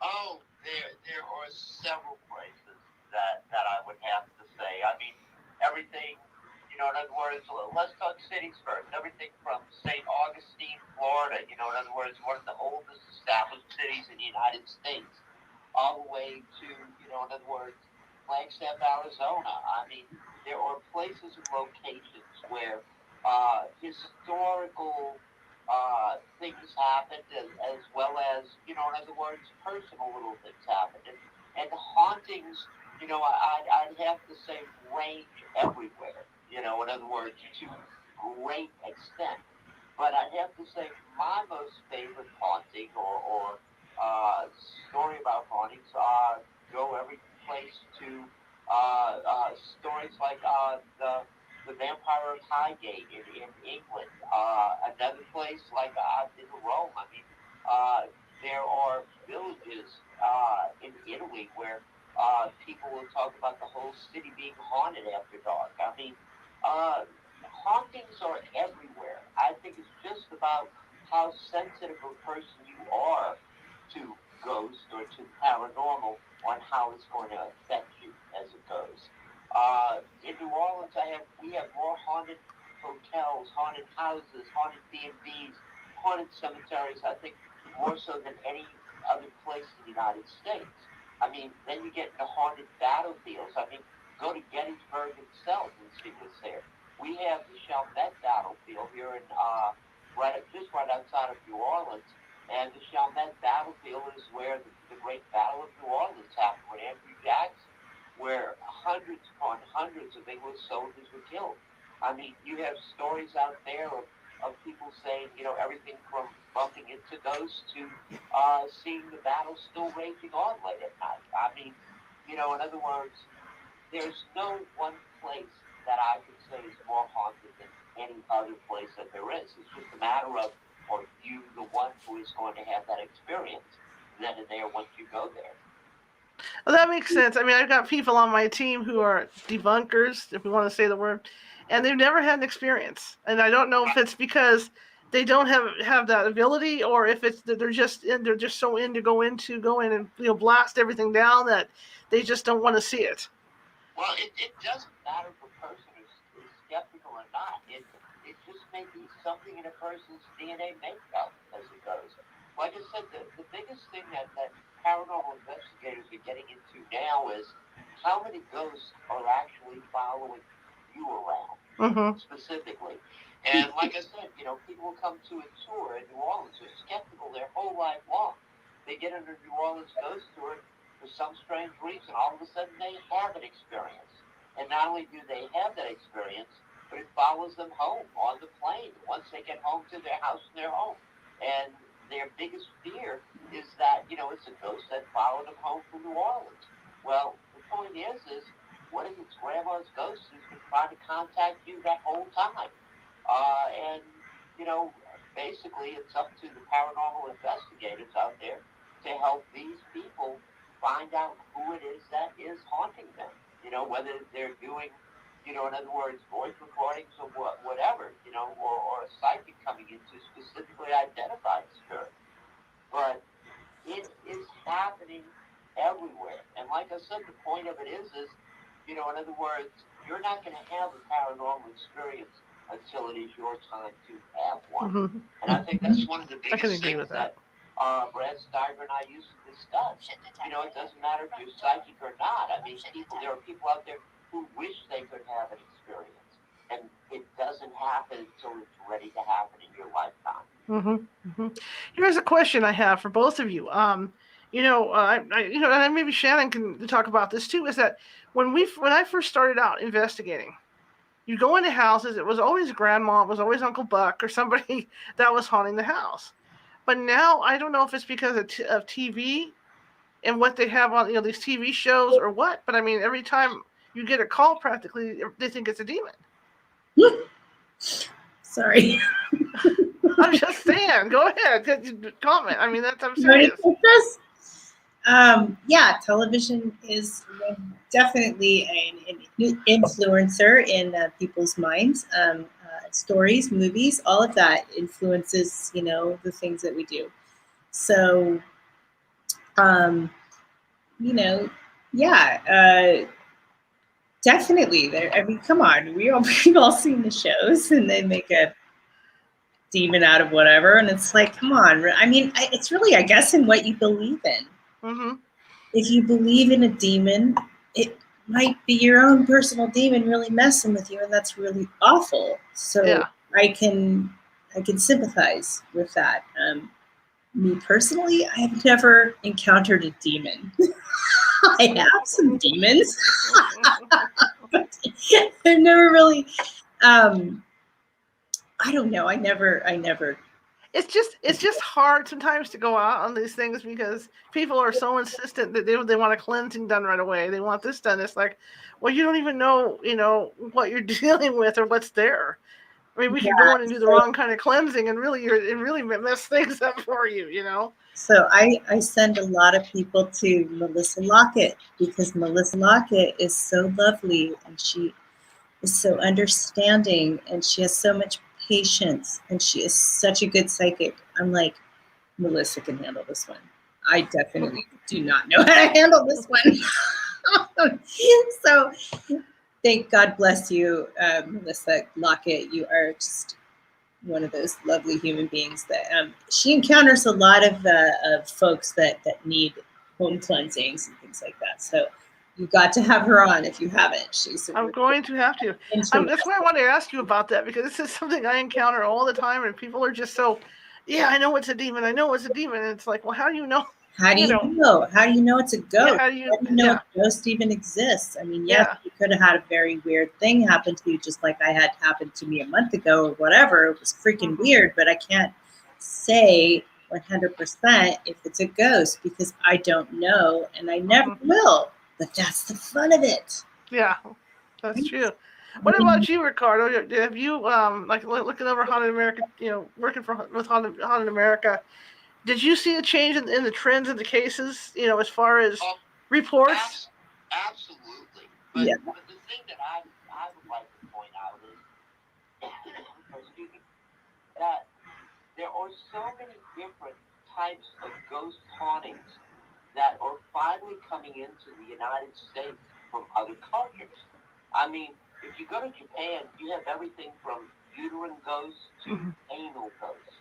Oh, there are several places that I would have to say. I mean, everything, in other words, let's talk cities first. Everything from St. Augustine, Florida, in other words, one of the oldest established cities in the United States, all the way to, in other words, Flagstaff, Arizona. I mean, there are places and locations where historical things happened as well as, in other words, personal little things happened. And the hauntings, I'd have to say range everywhere, in other words, to great extent. But I'd have to say my most favorite haunting or story about hauntings go every place to stories like the Vampire of Highgate in England. Another place like in Rome. I mean, there are villages in Italy where people will talk about the whole city being haunted after dark. I mean, hauntings are everywhere. I think it's just about how sensitive a person you are to ghosts or to paranormal on how it's going to affect you as it goes. In New Orleans, we have more haunted hotels, haunted houses, haunted B&Bs, haunted cemeteries, I think, more so than any other place in the United States. I mean, then you get into haunted battlefields. I mean, go to Gettysburg itself and see what's there. We have the Chalmette battlefield here in just right outside of New Orleans, and the Chalmette battlefield is where the Great Battle of New Orleans happened with Andrew Jackson, where hundreds upon hundreds of English soldiers were killed. I mean, you have stories out there of people saying, everything from bumping into ghosts to seeing the battle still raging on late at night. I mean, in other words, there's no one place that I could say is more haunted than any other place that there is. It's just a matter of, are you the one who is going to have that experience then and there once you go there? Well, that makes sense. I mean, I've got people on my team who are debunkers, if we want to say the word, and they've never had an experience. And I don't know if it's because they don't have that ability, or if it's that they're just so in to go in and blast everything down that they just don't want to see it. Well, it doesn't matter if a person is skeptical or not. It just may be something in a person's DNA makeup as it goes. Like I said, the biggest thing that paranormal investigators are getting into now is how many ghosts are actually following you around, specifically. And like I said, people will come to a tour in New Orleans. They're skeptical their whole life long. They get on a New Orleans ghost tour for some strange reason. All of a sudden, they have an experience. And not only do they have that experience, but it follows them home on the plane once they get home to their house and their home. And their biggest fear is that, it's a ghost that followed them home from New Orleans. Well, the point is what if it's grandma's ghost who's been trying to contact you that whole time? And, basically it's up to the paranormal investigators out there to help these people find out who it is that is haunting them. Whether they're doing, in other words, voice recordings or whatever, or a psychic coming in to specifically identify the spirit. But it is happening everywhere. And like I said, the point of it is, in other words, you're not going to have a paranormal experience until it is your time to have one. Mm-hmm. And I think that's one of the I can biggest agree things with that. Brad Steiger and I used to discuss. It doesn't matter if you're psychic or not. I mean, there are people out there who wish they could have an experience. And it doesn't happen until it's ready to happen in your lifetime. Mm-hmm. Mm-hmm. Here's a question I have for both of you. And maybe Shannon can talk about this too. Is that when I first started out investigating, you go into houses. It was always grandma, it was always Uncle Buck, or somebody that was haunting the house. But now I don't know if it's because of TV and what they have on these TV shows or what. But I mean, every time you get a call, practically they think it's a demon. Sorry. I'm just saying. Go ahead, comment. I mean, I'm serious. Yeah, television is definitely an influencer in people's minds. Stories, movies, all of that influences, the things that we do. So, yeah, definitely. I mean, come on, we've all seen the shows, and they make a demon out of whatever, and it's like, come on. I mean, it's really, I guess, in what you believe in. Mm-hmm. If you believe in a demon, it might be your own personal demon really messing with you, and that's really awful. So yeah. I can sympathize with that. Me personally, I have never encountered a demon. I have some demons, but I've never really. I don't know. I never. It's just hard sometimes to go out on these things because people are so insistent that they want a cleansing done right away. They want this done. It's like, well, you don't even know, what you're dealing with or what's there. I mean, we could go in and do the wrong kind of cleansing and really mess things up for you, So I send a lot of people to Melissa Lockett because Melissa Lockett is so lovely and she is so understanding and she has so much patience and she is such a good psychic. I'm like, Melissa can handle this one. I definitely do not know how to handle this one. So thank God bless you, Melissa Lockett. You are just one of those lovely human beings that she encounters a lot of folks that need home cleansings and things like that. So you got to have her on if you haven't. I'm going to have to. That's why I want to ask you about that because this is something I encounter all the time, and people are just so, I know it's a demon. I know it's a demon. And it's like, well, how do you know? How do you know? How do you know it's a ghost? How do you know a ghost even exists? I mean, yes, you could have had a very weird thing happen to you, just like I had happened to me a month ago or whatever. It was freaking weird, but I can't say 100% if it's a ghost because I don't know, and I never will. But that's the fun of it. Yeah, that's true. What about you, Ricardo? Have you like looking over Haunted America? Working with Haunted America. Did you see a change in the trends in the cases? As far as reports. Absolutely. But the thing that I would like to point out is, that there are so many different types of ghost hauntings that are finally coming into the United States from other cultures. I mean, if you go to Japan, you have everything from uterine ghosts to anal ghosts.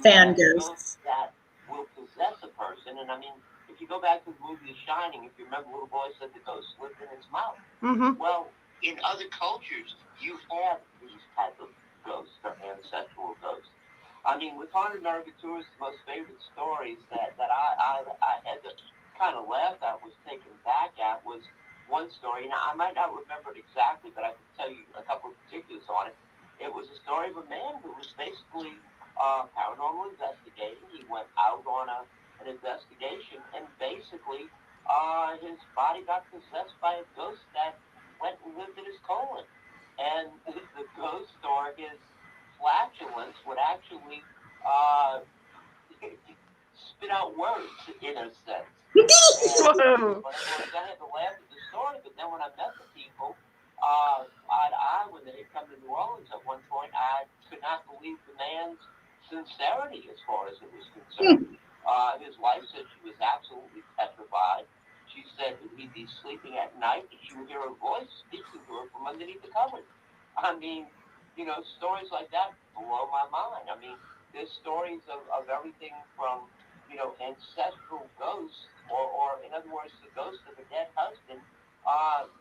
Fan ghosts that will possess a person. And I mean, if you go back to the movie The Shining, if you remember, little boy said the ghost slipped in his mouth. Mm-hmm. Well, in other cultures, you have these type of ghosts or ancestral ghosts. I mean, with Haunted America Tours, the most favorite stories that I had to kind of laugh at, was taken back at, was one story. Now, I might not remember it exactly, but I can tell you a couple of particulars on it. It was a story of a man who was basically paranormal investigating. He went out on an investigation, and basically, his body got possessed by a ghost that went and lived in his colon. And the ghost, or his flatulence, would actually uh, spit out words, in a sense. And Whoa. but of course, I had to laugh at the story. But then when I met the people, eye to eye, when they had come to New Orleans at one point, I could not believe the man's sincerity as far as it was concerned. His wife said she was absolutely petrified. She said that he'd be sleeping at night and she would hear a voice speaking to her from underneath the covers. I mean, stories like that blow my mind. I mean, there's stories of everything from ancestral ghosts, or in other words, the ghost of a dead husband,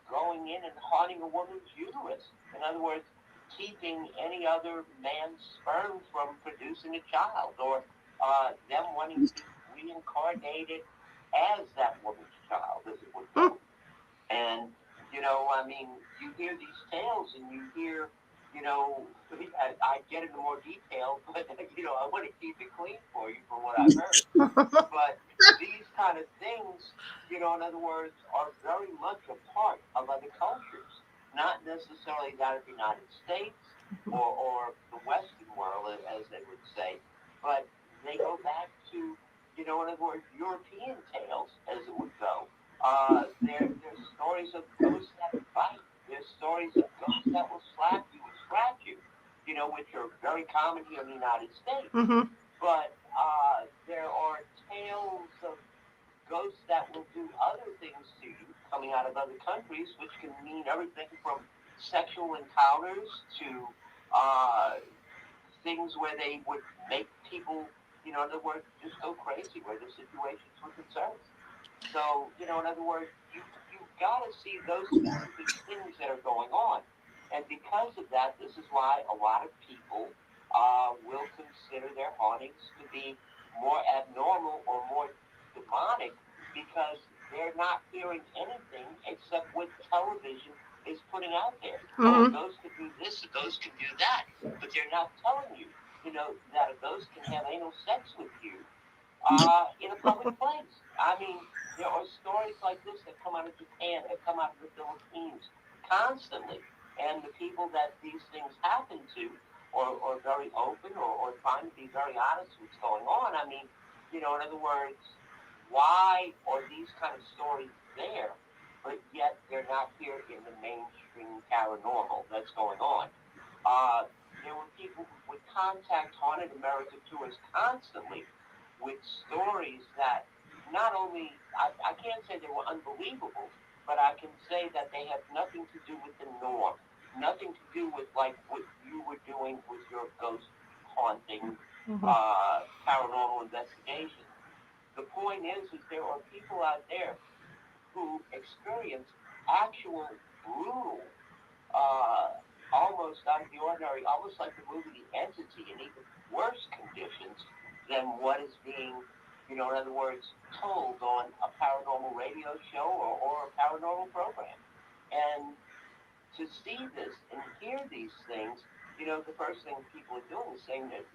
going in and haunting a woman's uterus. In other words, keeping any other man's sperm from producing a child, or them wanting to be reincarnated as that woman's child, as it would go. And, I mean, you hear these tales and you hear, I get into more detail, but, I want to keep it clean for you from what I've heard. But these kind of things, in other words, are very much a part of other cultures, not necessarily that of the United States or the Western world, as they would say, but they go back to, in other words, European tales, as it would go. There's stories of ghosts that bite. There's stories of ghosts that will slap you and scratch you, which are very common here in the United States. Mm-hmm. But there are tales of ghosts that will do other things to you coming out of other countries, which can mean everything from sexual encounters to things where they would make people, in other words, just go crazy where the situations were concerned. So, in other words, you've got to see those specific things that are going on. And because of that, this is why a lot of people will consider their hauntings to be more abnormal or more demonic, because they're not hearing anything except what television is putting out there. Oh, a ghost can do this, a ghost can do that. But they're not telling you, that a ghost can have anal sex with you in a public place. I mean, there are stories like this that come out of Japan, that come out of the Philippines constantly. And the people that these things happen to, or very open, or trying to be very honest with what's going on. I mean, in other words, why are these kind of stories there, but yet they're not here in the mainstream paranormal that's going on? There were people who would contact Haunted America tours constantly with stories that not only, I can't say they were unbelievable, but I can say that they have nothing to do with the norm, nothing to do with like what you were doing with your ghost haunting, paranormal investigation. The point is there are people out there who experience actual brutal, almost out of the ordinary, almost like the movie The Entity, in even worse conditions than what is being, in other words, told on a paranormal radio show or a paranormal program. And to see this and hear these things, the first thing people are doing is saying that,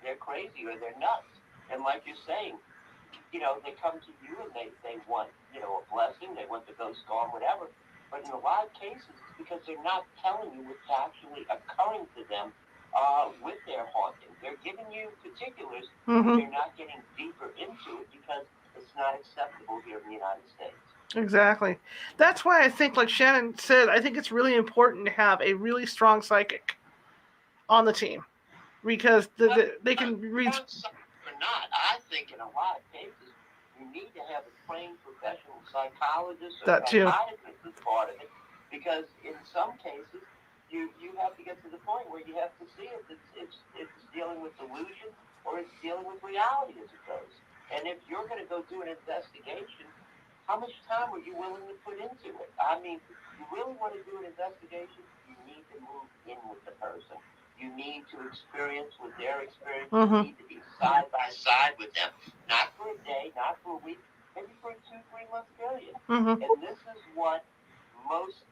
they're crazy or they're nuts. And like you're saying, they come to you and they want, a blessing, they want the ghost gone, whatever. But in a lot of cases, it's because they're not telling you what's actually occurring to them with their haunting. They're giving you particulars, but they're not getting deeper into it because it's not acceptable here in the United States. Exactly. That's why I think, like Shannon said, I think it's really important to have a really strong psychic on the team, because they can read. Or not, I think in a lot of cases you need to have a trained professional psychologist or That too. psychiatrist as part of it, because in some cases you have to get to the point where you have to see if it's dealing with delusion or it's dealing with reality as it goes. And if you're going to go do an investigation, how much time are you willing to put into it? I mean, you really want to do an investigation, you need to move in with the person. You need to experience what they're experiencing. You need to be side by side with them, not for a day, not for a week, maybe for a 2-3 month period. And this is what most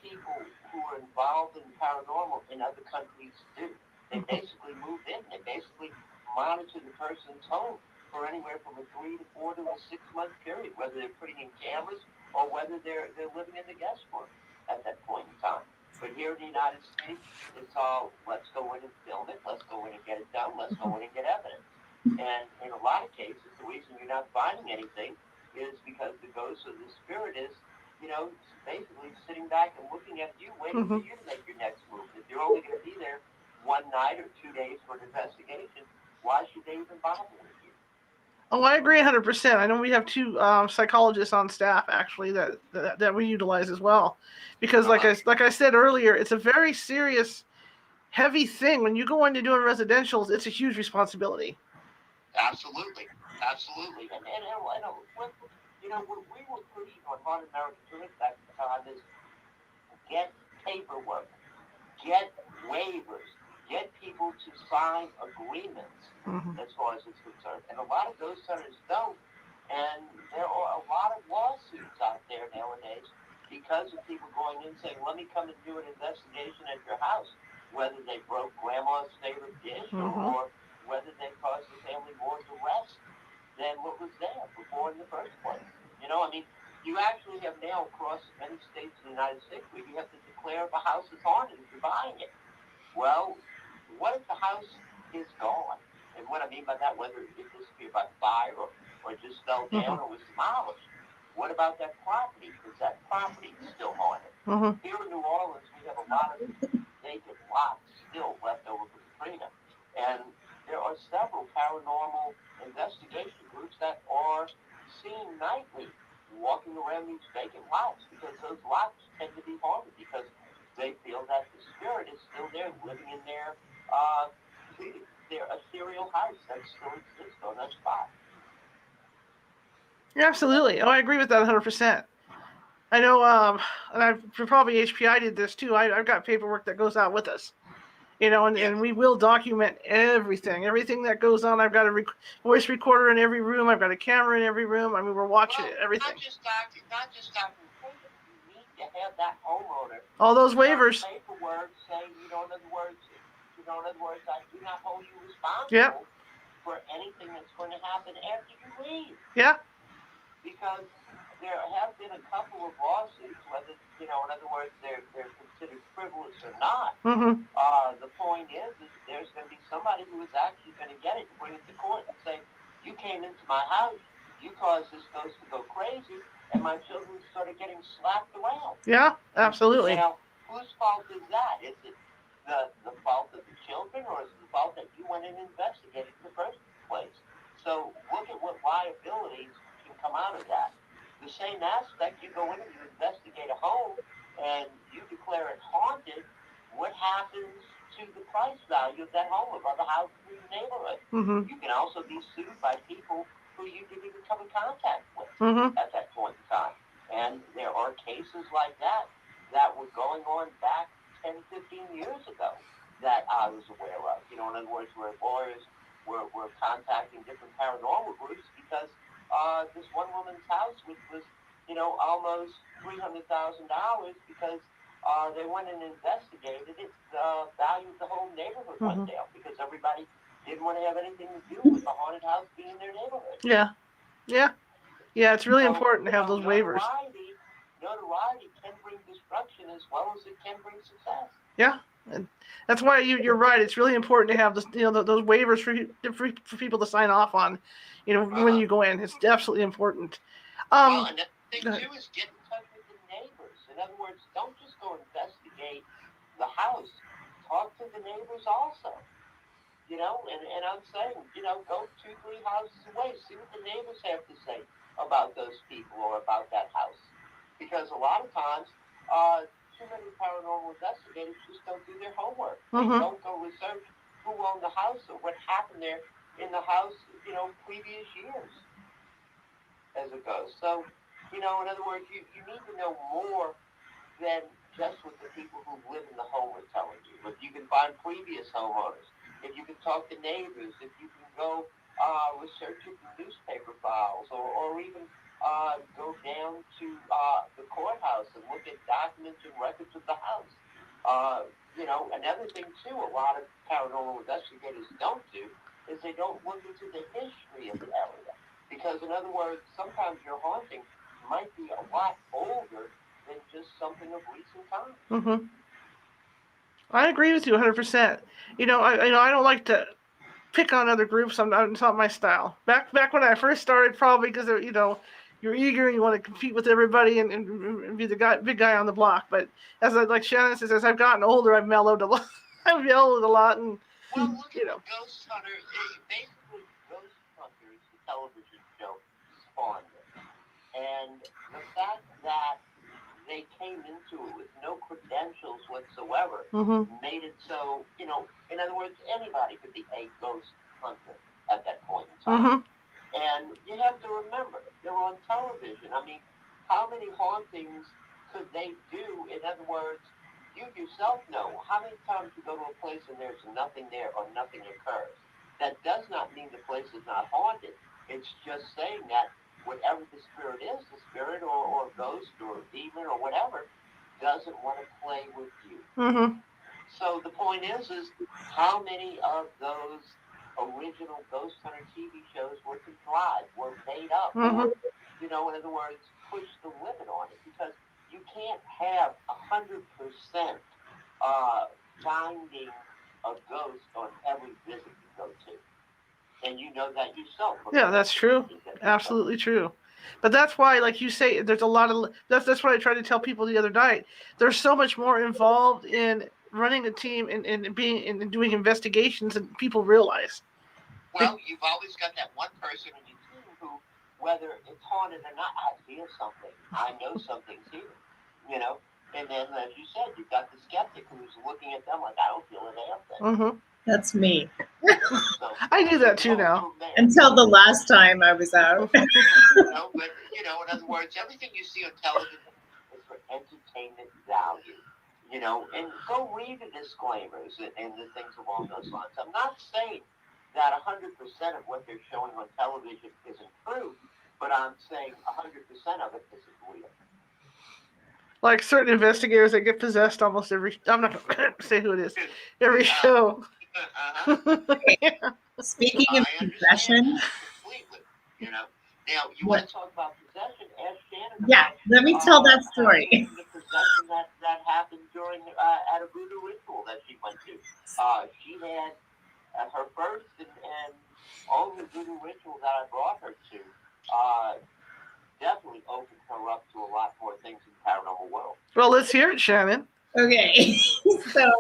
people who are involved in paranormal in other countries do. They basically moved in. They basically monitor the person's home for anywhere from a 3 to 4 to a 6 month period, whether they're putting in cameras or whether they're living in the guest room at that point in time. But here in the United States, it's all, let's go in and film it, let's go in and get it done, let's go in and get evidence. And in a lot of cases, the reason you're not finding anything is because the ghost or the spirit is, basically sitting back and looking at you, waiting for you to make your next move. If you're only going to be there one night or 2 days for an investigation, why should they even bother with you? Oh, I agree 100%. I know we have two psychologists on staff actually that we utilize as well, because like I said earlier, it's a very serious, heavy thing. When you go into doing residentials, it's a huge responsibility. Absolutely. And what we were pushing on Haunted American Tourists back at the time is get paperwork, get waivers, get people to sign agreements as far as it's concerned. And a lot of those centers don't. And there are a lot of lawsuits out there nowadays because of people going in saying, let me come and do an investigation at your house, whether they broke grandma's favorite dish or whether they caused the family more duress than what was there before in the first place. You actually have now across many states in the United States where you have to declare if a house is haunted if you're buying it. Well, what if the house is gone? And what I mean by that, whether it disappeared by fire or just fell down or was demolished. What about that property? Is that property still haunted? Here in New Orleans, we have a lot of vacant lots still left over from Katrina. And there are several paranormal investigation groups that are seen nightly walking around these vacant lots because those lots tend to be haunted because they feel that the spirit is still there living in their ethereal house that still exists on that spot. Yeah, absolutely. Oh, I agree with that 100%. I know, and probably HPI did this too. I've got paperwork that goes out with us. And we will document everything that goes on. I've got a voice recorder in every room. I've got a camera in every room. I mean, we're watching everything. Not just documentation. You need to have that homeowner. All those waivers. Paperwork saying, in other words, I do not hold you responsible for anything that's going to happen after you leave. Yeah. Because there have been a couple of lawsuits, whether, in other words, they're considered frivolous or not. The point is there's going to be somebody who is actually going to get it and bring it to court and say, you came into my house, you caused this ghost to go crazy, and my children started getting slapped around. Yeah, absolutely. Now, whose fault is that? Is it the fault of the children, or is it the fault that you went and investigated in the first place? So look at what liabilities can come out of that. The same aspect, you go in and you investigate a home and you declare it haunted, what happens to the price value of that home or other houses in the neighborhood? You can also be sued by people who you didn't even come in contact with at that point in time. And there are cases like that were going on back 10, 15 years ago that I was aware of. In other words, where lawyers were contacting different paranormal groups because this one woman's house, which was, almost $300,000 because they went and investigated it, the value of the whole neighborhood went down because everybody didn't want to have anything to do with the haunted house being in their neighborhood. Yeah, it's really important to have those waivers. Notoriety can bring destruction as well as it can bring success. Yeah, and that's why you're right. It's really important to have this, those waivers for people to sign off on, when you go in. It's absolutely important. And the thing too is get in touch with the neighbors. In other words, don't just go investigate the house. Talk to the neighbors also. And I'm saying, go 2-3 houses away. See what the neighbors have to say about those people or about that house. Because a lot of times, too many paranormal investigators just don't do their homework. They don't go research who owned the house or what happened there in the house, previous years as it goes. So, in other words, you need to know more than just what the people who live in the home are telling you. If you can find previous homeowners, if you can talk to neighbors, if you can go research your newspaper files or even go down to the courthouse and look at documents and records of the house. another thing too, a lot of paranormal investigators don't do is they don't look into the history of the area. Because in other words, sometimes your haunting might be a lot older than just something of recent time. Mm-hmm. I agree with you 100%. I don't like to pick on other groups. It's not my style. Back when I first started, probably because you're eager and you want to compete with everybody and be the big guy on the block. But like Shannon says, as I've gotten older, I've mellowed a lot. I've mellowed a lot, and well, look at Ghost Hunter. Basically, Ghost Hunters, the television show, spawned it, and the fact that they came into it with no credentials whatsoever made it so, in other words, anybody could be a ghost hunter at that point in time. And you have to remember, they're on television. I mean, how many hauntings could they do? In other words, you yourself know how many times you go to a place and there's nothing there or nothing occurs. That does not mean the place is not haunted. It's just saying that whatever the spirit is, the spirit or ghost or demon or whatever, doesn't want to play with you. So the point is how many of those original Ghost Hunter TV shows were contrived, were made up, or, in other words, push the limit on it, because you can't have 100% finding a ghost on every visit you go to. And you know that yourself. Yeah, that's true. Absolutely true. But that's why, like you say, there's a lot of that's what I tried to tell people the other night. There's so much more involved in running a team and being and doing investigations than people realize. Well, you've always got that one person in your team who, whether it's haunted or not, I feel something. I know something's here. And then, as you said, you've got the skeptic who's looking at them like, I don't feel a damn thing. That's me. I do that too now. Until the last time I was out. But in other words, everything you see on television is for entertainment value. And go read the disclaimers and the things along those lines. I'm not saying that 100% of what they're showing on television isn't true, but I'm saying 100% of it isn't real. Like certain investigators that get possessed almost every. I'm not going to say who it is. Every show. Speaking of possession. Now you want to talk about possession? Ask Shannon. Yeah, let me tell that story. The possession that happened during at a voodoo ritual that she went to. She had her first and only voodoo ritual that I brought her to. Definitely opened her up to a lot more things in the paranormal world. Well, let's hear it, Shannon. Okay, so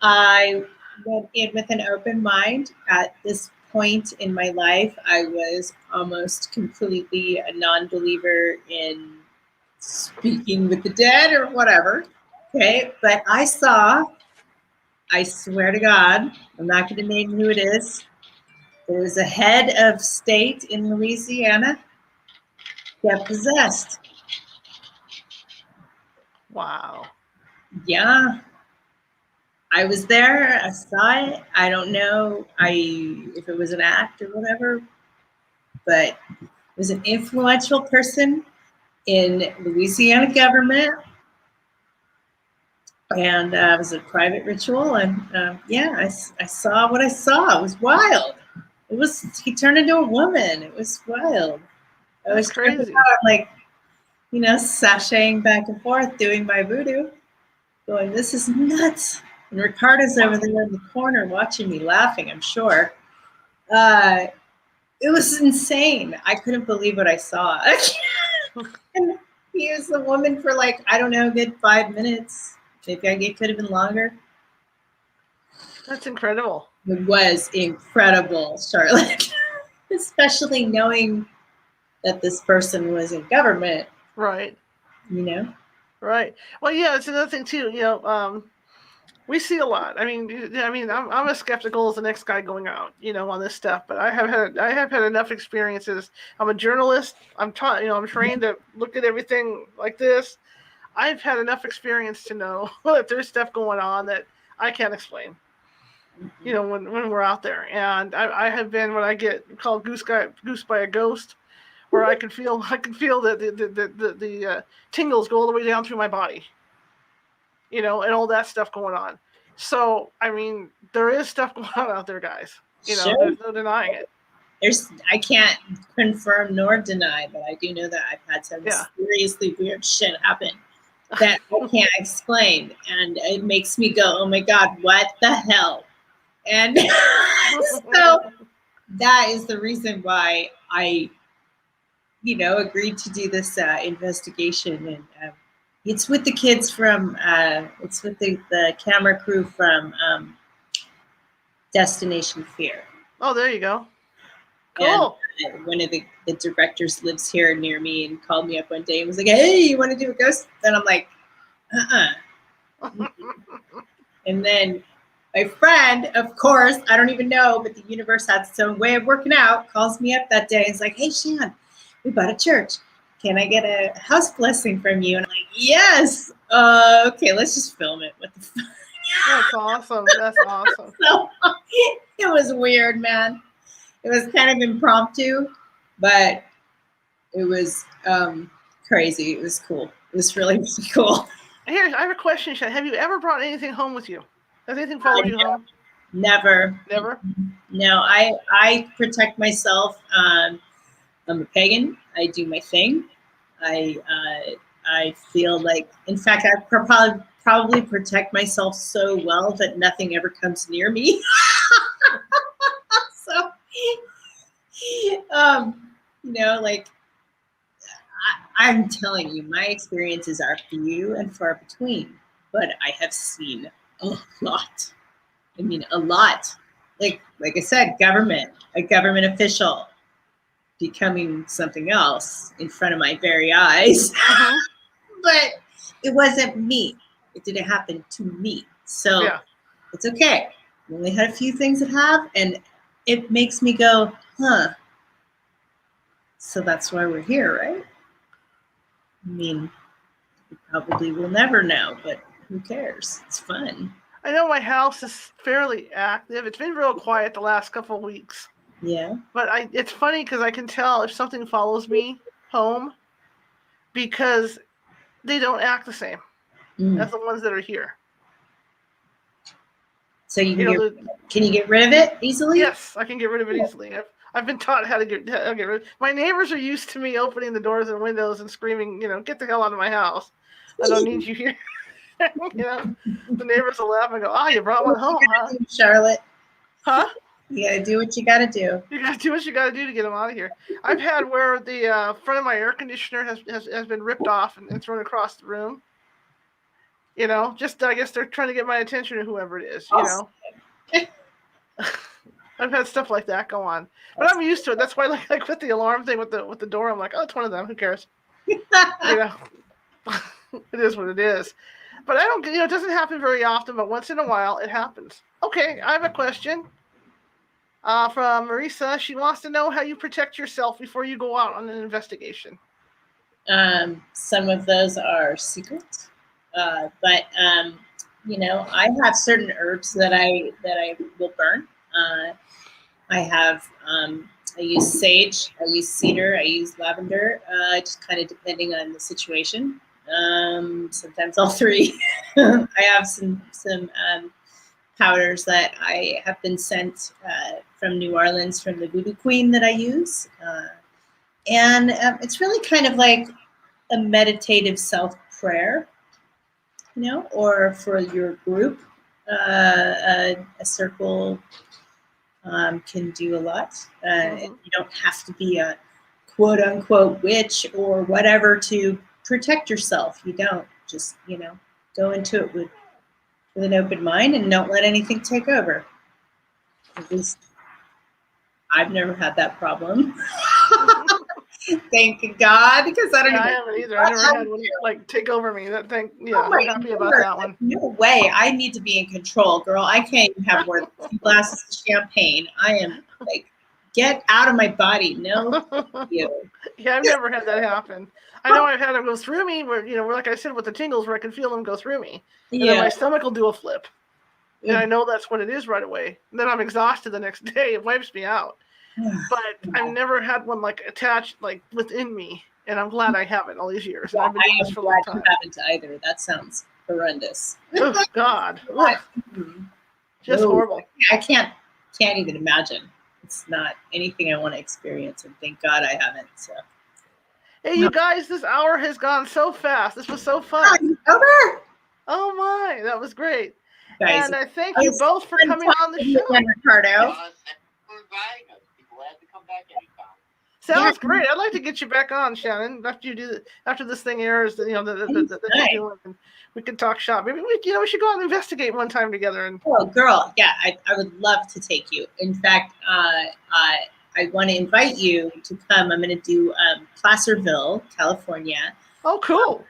I went in with an open mind. At this point in my life, I was almost completely a non-believer in speaking with the dead or whatever. Okay, but I swear to God, I'm not going to name who it is. There was a head of state in Louisiana got possessed. Wow. Yeah. I was there. I saw it. I don't know if it was an act or whatever, but it was an influential person in Louisiana government. And it was a private ritual. And I saw what I saw. It was wild. He turned into a woman. It was wild. I was crazy. Like, sashaying back and forth, doing my voodoo, going, this is nuts. And Ricardo's over there in the corner watching me, laughing, I'm sure. It was insane. I couldn't believe what I saw. And he was a woman for a good 5 minutes. Maybe it could have been longer. That's incredible. It was incredible, Charlotte. Especially knowing that this person was in government. Right. Right. Well, yeah, it's another thing too. We see a lot. I mean, I'm as skeptical as the next guy going out, on this stuff. But I have had enough experiences. I'm a journalist. I'm taught. I'm trained to look at everything like this. I've had enough experience to know that there's stuff going on that I can't explain. When we're out there, and I have been what I get called goose by a ghost, where I can feel the tingles go all the way down through my body. and all that stuff going on. So, I mean, there is stuff going on out there, guys. Sure. There's no denying it. I can't confirm nor deny, but I do know that I've had some seriously weird shit happen that I can't explain, and it makes me go, "Oh my God, what the hell?" And so that is the reason why I, agreed to do this investigation, and it's with the kids from, it's with the camera crew from Destination Fear. Oh, there you go. Cool. And one of the directors lives here near me and called me up one day and was like, "Hey, you want to do a ghost?" And I'm like, And then my friend, of course, I don't even know, but the universe had its own way of working out, calls me up that day and is like, "Hey, Shan, we bought a church. Can I get a house blessing from you?" And I'm like, "Yes." Okay, let's just film it. What the fuck? That's awesome. That's awesome. So, it was weird, man. It was kind of impromptu, but it was crazy. It was cool. It was really, really cool. Here, I have a question, Shan. Have you ever brought anything home with you? Has anything followed you home? Never. Never? No, I protect myself. I'm a pagan. I do my thing. I feel like, in fact, I probably protect myself so well that nothing ever comes near me. So, like, I'm telling you, my experiences are few and far between, but I have seen a lot. I mean, a lot. Like I said, a government official becoming something else in front of my very eyes. But it wasn't me. It didn't happen to me. So it's okay. We only had a few things that have, and it makes me go, huh. So that's why we're here, right? I mean, we probably will never know, but who cares? It's fun. I know my house is fairly active. It's been real quiet the last couple of weeks. Yeah. But it's funny because I can tell if something follows me home because they don't act the same as the ones that are here. So can you get rid of it easily? Yes, I can get rid of it easily. I've been taught how to get rid of it. My neighbors are used to me opening the doors and windows and screaming, "Get the hell out of my house. I don't need you here." The neighbors will laugh and go, "Oh, you brought one home, huh?" Charlotte. Huh? You gotta do what you gotta do. You gotta do what you gotta do to get them out of here. I've had where the front of my air conditioner has been ripped off and thrown across the room. Just I guess they're trying to get my attention, or whoever it is. I've had stuff like that go on, but I'm used to it. That's why, like with the alarm thing with the door, I'm like, "Oh, it's one of them. Who cares?" It is what it is. But I don't. It doesn't happen very often, but once in a while it happens. Okay, I have a question. From Marisa, she wants to know how you protect yourself before you go out on an investigation. Some of those are secret, but I have certain herbs that I will burn. I use sage, I use cedar, I use lavender, just kind of depending on the situation. Sometimes all three. I have some powders that I have been sent from New Orleans from the Voodoo Queen that I use. And it's really kind of like a meditative self-prayer, or for your group. A circle can do a lot. You don't have to be a quote-unquote witch or whatever to protect yourself. You don't. Just, go into it with an open mind and don't let anything take over. At least I've never had that problem. Thank God, because I don't I haven't either. I never had one take over me. That thing, I'm happy about that one. No way. I need to be in control, girl. I can't even have more than 2 glasses of champagne. I am get out of my body. No, you. Yeah, I've never had that happen. I know I've had them go through me where, like I said, with the tingles where I can feel them go through me. And then my stomach will do a flip. And I know that's what it is right away. And then I'm exhausted the next day. It wipes me out. But I've never had one attached within me. And I'm glad I haven't all these years. I've been doing this for a long time. I haven't either. That sounds horrendous. Oh God. Ugh. Just No, horrible. I can't even imagine. It's not anything I want to experience, and thank God I haven't. So. Hey, you guys, this hour has gone so fast. This was so fun. Over. Oh my, that was great. Guys, And I thank you both for coming on the show. Ricardo. For inviting us. Be glad to come back anytime. Sounds great. I'd like to get you back on, Shannon. After this thing airs, you know, we can talk shop. Maybe we should go out and investigate one time together. And oh, girl, yeah, I would love to take you. In fact, I want to invite you to come. I'm going to do Placerville, California. Oh, cool.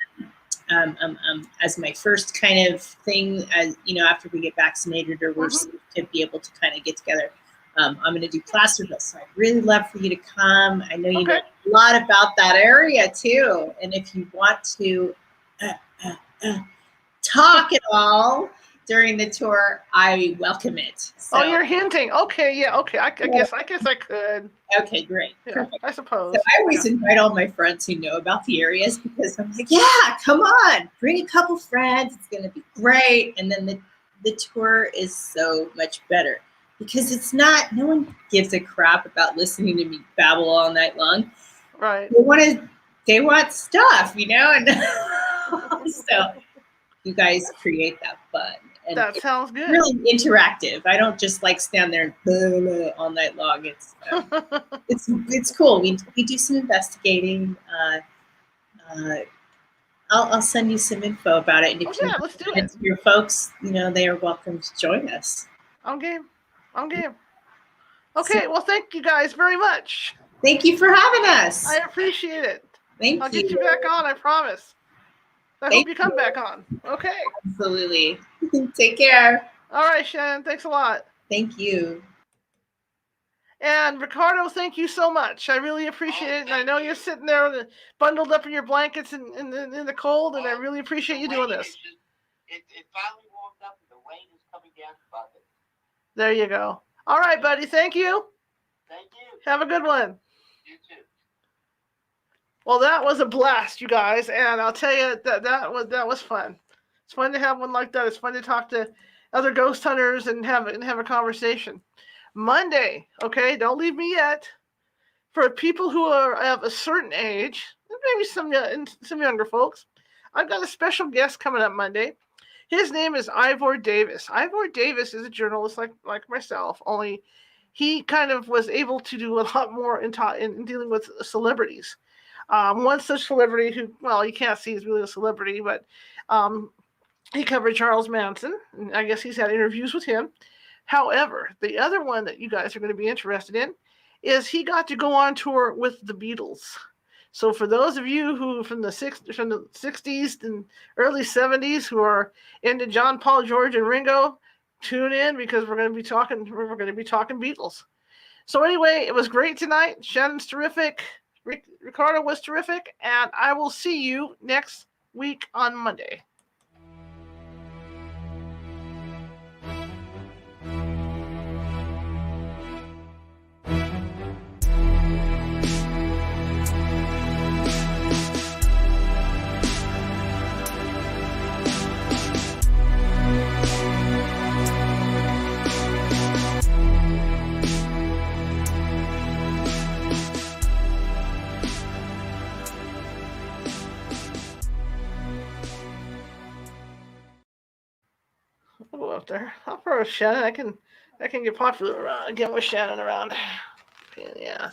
As my first kind of thing, as you know, after we get vaccinated or we're safe to be able to kind of get together. I'm going to do Placerville, so I'd really love for you to come. I know you know a lot about that area too, and if you want to talk at all during the tour, I welcome it. So, oh, you're hinting. Okay, yeah, okay. I guess I could. Okay, great. Yeah, I suppose. So I always invite all my friends who know about the areas because I'm like, yeah, come on, bring a couple friends. It's going to be great, and then the tour is so much better. Because it's not, no one gives a crap about listening to me babble all night long. Right. They want stuff, you know? And so you guys create that fun. And that sounds good. Really interactive. I don't just like stand there and blah, blah, all night long. It's cool. We do some investigating. I'll send you some info about it. And if let's do it. Your folks, you know, they are welcome to join us. I'm game. Okay, well, thank you guys very much. Thank you for having us. I appreciate it. I'll get you back on, I promise. I hope you come back on. Okay. Absolutely. Take care. All right, Shannon. Thanks a lot. Thank you. And Ricardo, thank you so much. I really appreciate it. And I know you're sitting there bundled up in your blankets in the cold, and I really appreciate you doing this. It finally warmed up, and the rain is coming down the bucket. There you go. All right, buddy. Thank you. Thank you. Have a good one. You too. Well, that was a blast, you guys, and I'll tell you that was fun. It's fun to have one like that. It's fun to talk to other ghost hunters and have a conversation. Monday, okay? Don't leave me yet. For people who are of a certain age, maybe some younger folks, I've got a special guest coming up Monday. His name is Ivor Davis. Ivor Davis is a journalist like myself, only he kind of was able to do a lot more in dealing with celebrities. One such celebrity who, well, you can't see is really a celebrity, but he covered Charles Manson, and I guess he's had interviews with him. However, the other one that you guys are going to be interested in is he got to go on tour with the Beatles. So for those of you who from the 60s and early 70s who are into John, Paul, George, and Ringo, tune in because we're going to be talking Beatles. So anyway, it was great tonight. Shannon's terrific. Ricardo was terrific, and I will see you next week on Monday. I'll go up there. I'll throw Shannon. I can get popular around, get with Shannon around. Yeah.